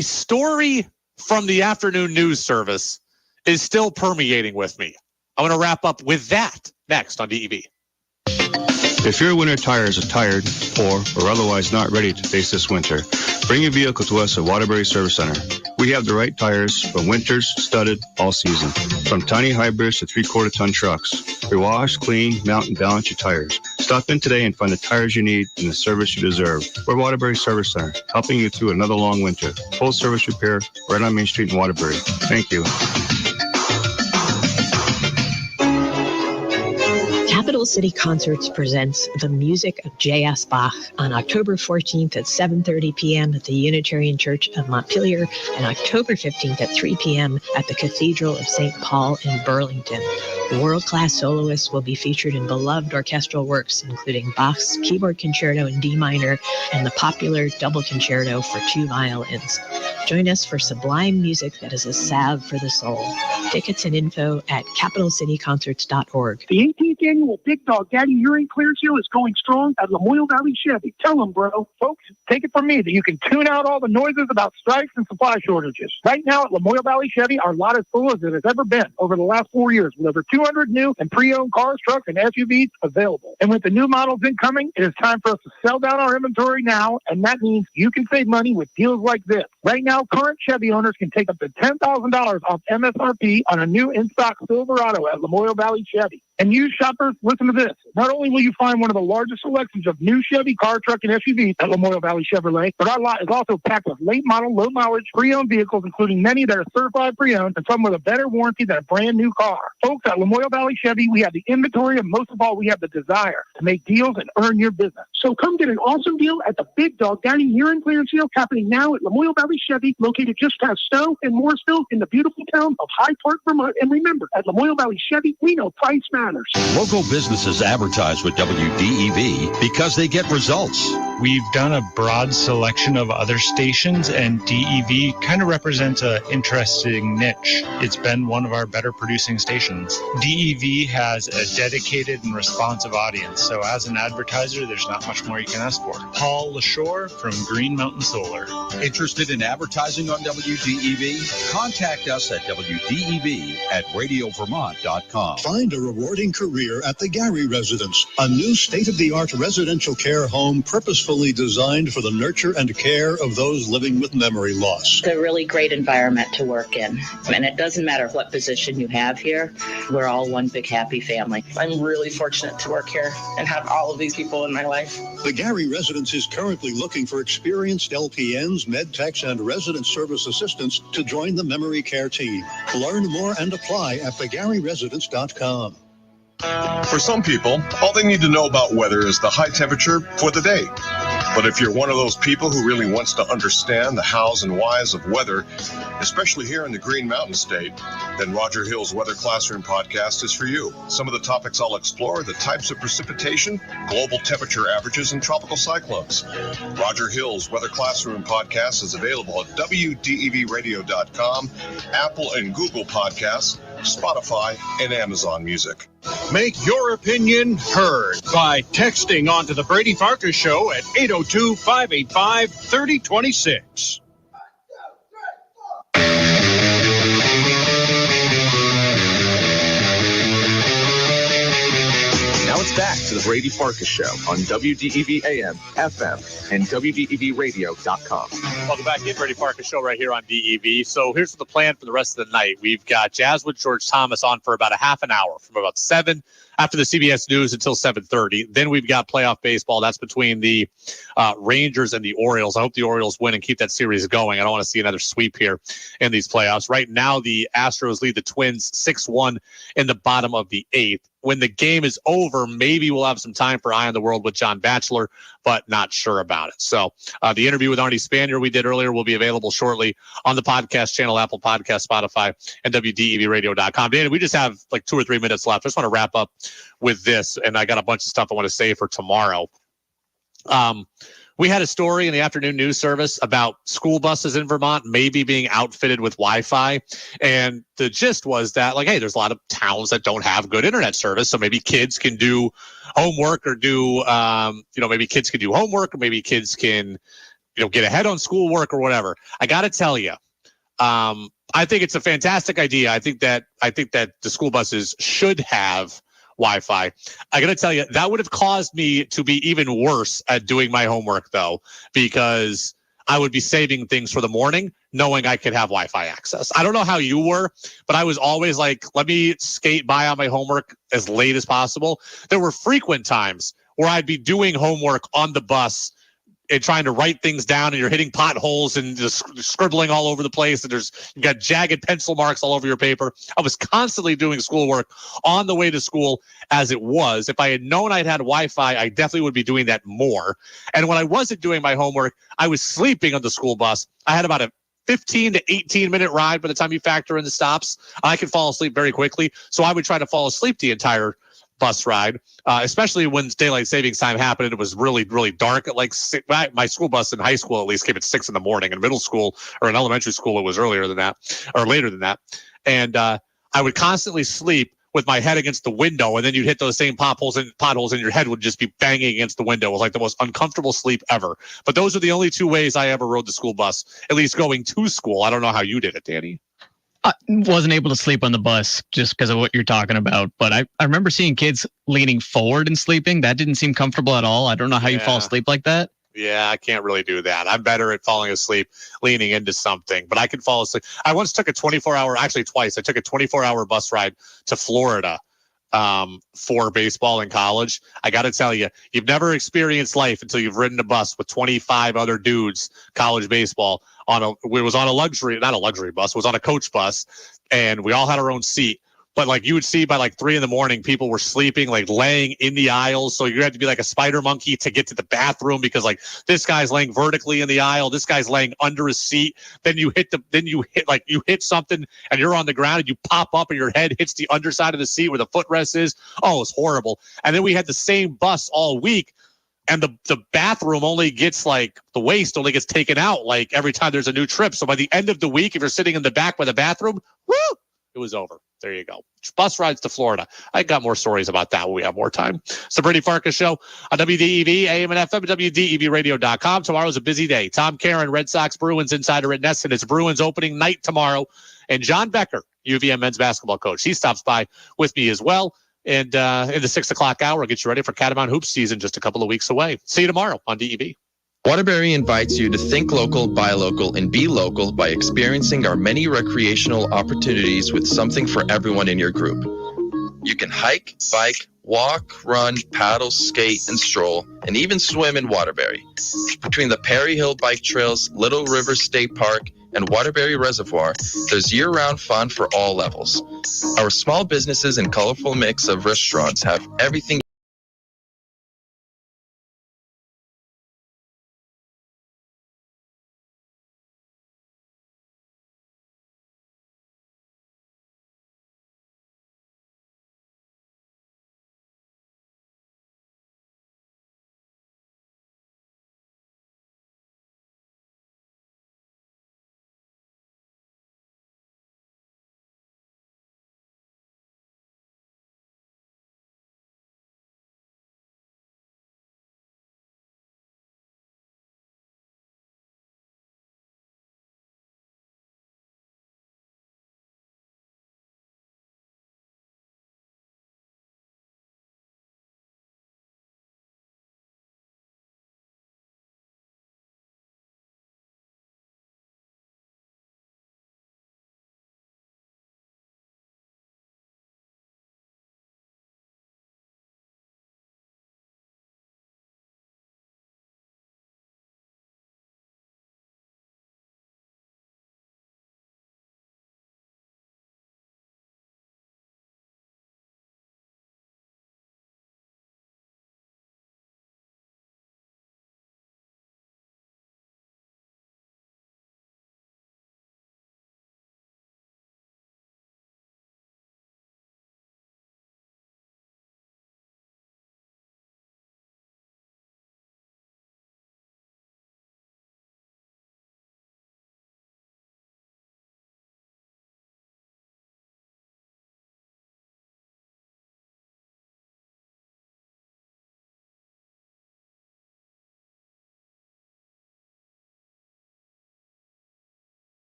story from the afternoon news service is still permeating with me. I'm going to wrap up with that next on DEV. If your winter tires are tired, poor, or otherwise not ready to face this winter, bring your vehicle to us at Waterbury Service Center. We have the right tires for winters, studded, all season. From tiny hybrids to 3/4-ton trucks. We wash, clean, mount, and balance your tires. Stop in today and find the tires you need and the service you deserve. We're Waterbury Service Center, helping you through another long winter. Full service repair right on Main Street in Waterbury. Thank you. Capital City Concerts presents The Music of J.S. Bach on October 14th at 7:30 p.m. at the Unitarian Church of Montpelier and October 15th at 3 p.m. at the Cathedral of St. Paul in Burlington. World-class soloists will be featured in beloved orchestral works, including Bach's Keyboard Concerto in D minor and the popular Double Concerto for 2 violins. Join us for sublime music that is a salve for the soul. Tickets and info at capitalcityconcerts.org. The 18th annual Big Dog Daddy Urine Clearance Sale is going strong at Lamoille Valley Chevy. Tell them, bro. Folks, take it from me that you can tune out all the noises about strikes and supply shortages. Right now at Lamoille Valley Chevy, our lot is full as it has ever been over the last 4 years, with over 200 new and pre-owned cars, trucks, and SUVs available. And with the new models incoming, it is time for us to sell down our inventory now, and that means you can save money with deals like this. Right now, current Chevy owners can take up to $10,000 off MSRP on a new in-stock Silverado at Lamoille Valley Chevy. And you shoppers, listen to this. Not only will you find one of the largest selections of new Chevy car, truck, and SUVs at Lamoille Valley Chevrolet, but our lot is also packed with late model, low mileage, pre-owned vehicles, including many that are certified pre-owned and some with a better warranty than a brand new car. Folks, at Lamoille Valley Chevy, we have the inventory, and most of all, we have the desire to make deals and earn your business. So come get an awesome deal at the Big Dog Daddy Urine Clearance Sale happening now at Lamoille Valley Chevy, located just past Stowe and Morrisville in the beautiful town of Hyde Park, Vermont. And remember, at Lamoille Valley Chevy, we know price matters. Local businesses advertise with WDEV because they get results. We've done a broad selection of other stations, and DEV kind of represents an interesting niche. It's been one of our better producing stations. DEV has a dedicated and responsive audience, so as an advertiser, there's not much more you can ask for. Paul LaShore from Green Mountain Solar. Interested in advertising on WDEV? Contact us at WDEV@radiovermont.com. Find a rewarding career at the Gary Residence, a new state-of-the-art residential care home purposefully designed for the nurture and care of those living with memory loss. It's a really great environment to work in, and it doesn't matter what position you have here. We're all one big happy family. I'm really fortunate to work here and have all of these people in my life. The Gary Residence is currently looking for experienced LPNs, med techs, and resident service assistants to join the memory care team. Learn more and apply at thegaryresidence.com. For some people, all they need to know about weather is the high temperature for the day. But if you're one of those people who really wants to understand the hows and whys of weather, especially here in the Green Mountain State, then Roger Hill's Weather Classroom podcast is for you. Some of the topics I'll explore are the types of precipitation, global temperature averages, and tropical cyclones. Roger Hill's Weather Classroom podcast is available at WDEVradio.com, Apple and Google Podcasts, Spotify, and Amazon Music. Make your opinion heard by texting onto the Brady Farkas Show at 802-585-3026. Now it's back to the Brady Farkas Show on WDEV AM, FM, and WDEVradio.com. Welcome back in, Brady Farkas Show right here on DEV. So here's the plan for the rest of the night. We've got Jazz with George Thomas on for about a half an hour, from about 7 after the CBS News until 7:30. Then we've got playoff baseball. That's between the Rangers and the Orioles. I hope the Orioles win and keep that series going. I don't want to see another sweep here in these playoffs. Right now, the Astros lead the Twins 6-1 in the bottom of the 8th. When the game is over, maybe we'll have some time for Eye on the World with John Batchelor, but not sure about it. So the interview with Arnie Spanier we did earlier will be available shortly on the podcast channel, Apple Podcast, Spotify, and WDEVradio.com. Dan, we just have like 2 or 3 minutes left. I just want to wrap up with this, and I got a bunch of stuff I want to say for tomorrow. We had a story in the afternoon news service about school buses in Vermont maybe being outfitted with Wi-Fi. And the gist was that, like, hey, there's a lot of towns that don't have good internet service. So maybe kids can do homework or maybe kids can do homework, or maybe kids can, get ahead on schoolwork or whatever. I got to tell you, I think it's a fantastic idea. I think that the school buses should have Wi-Fi. I got to tell you, that would have caused me to be even worse at doing my homework, though, because I would be saving things for the morning, knowing I could have Wi-Fi access. I don't know how you were, but I was always like, let me skate by on my homework as late as possible. There were frequent times where I'd be doing homework on the bus and trying to write things down, and you're hitting potholes and just scribbling all over the place, and you got jagged pencil marks all over your paper. I was constantly doing schoolwork on the way to school as it was. If I had known I'd had Wi-Fi, I definitely would be doing that more. And when I wasn't doing my homework, I was sleeping on the school bus. I had about a 15 to 18 minute ride by the time you factor in the stops. I could fall asleep very quickly. So I would try to fall asleep the entire bus ride, especially when daylight savings time happened. It was really, really dark at like 6. My school bus in high school at least came at 6 in the morning. In middle school or in elementary school, it was earlier than that or later than that. And I would constantly sleep with my head against the window, and then you'd hit those same potholes, and your head would just be banging against the window. It was like the most uncomfortable sleep ever. But those are the only 2 ways I ever rode the school bus, at least going to school. I don't know how you did it, Danny. I wasn't able to sleep on the bus just because of what you're talking about. But I remember seeing kids leaning forward and sleeping. That didn't seem comfortable at all. I don't know how you fall asleep like that. Yeah, I can't really do that. I'm better at falling asleep leaning into something, but I can fall asleep. I once took a 24-hour, actually twice. I took a 24-hour bus ride to Florida for baseball in college. I got to tell you, you've never experienced life until you've ridden a bus with 25 other dudes, college baseball, it was on a luxury, not a luxury bus, it was on a coach bus, and we all had our own seat. But like you would see by like 3 a.m, people were sleeping, like laying in the aisles. So you had to be like a spider monkey to get to the bathroom because like this guy's laying vertically in the aisle, this guy's laying under a seat. Then you hit something and you're on the ground and you pop up and your head hits the underside of the seat where the footrest is. Oh, it's horrible. And then we had the same bus all week. And the bathroom only gets like the waste only gets taken out like every time there's a new trip. So by the end of the week, if you're sitting in the back by the bathroom, woo, it was over. There you go. Bus rides to Florida. I got more stories about that when we have more time. It's the Brady Farkas Show on WDEV, AM and FM, at WDEVradio.com. Tomorrow's a busy day. Tom Caron, Red Sox Bruins insider at Nesson. It's Bruins opening night tomorrow. And John Becker, UVM men's basketball coach, he stops by with me as well. And in the 6 o'clock hour, I'll get you ready for Catamount Hoops season just a couple of weeks away. See you tomorrow on DEV. Waterbury invites you to think local, buy local, and be local by experiencing our many recreational opportunities with something for everyone in your group. You can hike, bike, walk, run, paddle, skate, and stroll, and even swim in Waterbury. Between the Perry Hill Bike Trails, Little River State Park, and Waterbury Reservoir, there's year-round fun for all levels. Our small businesses and colorful mix of restaurants have everything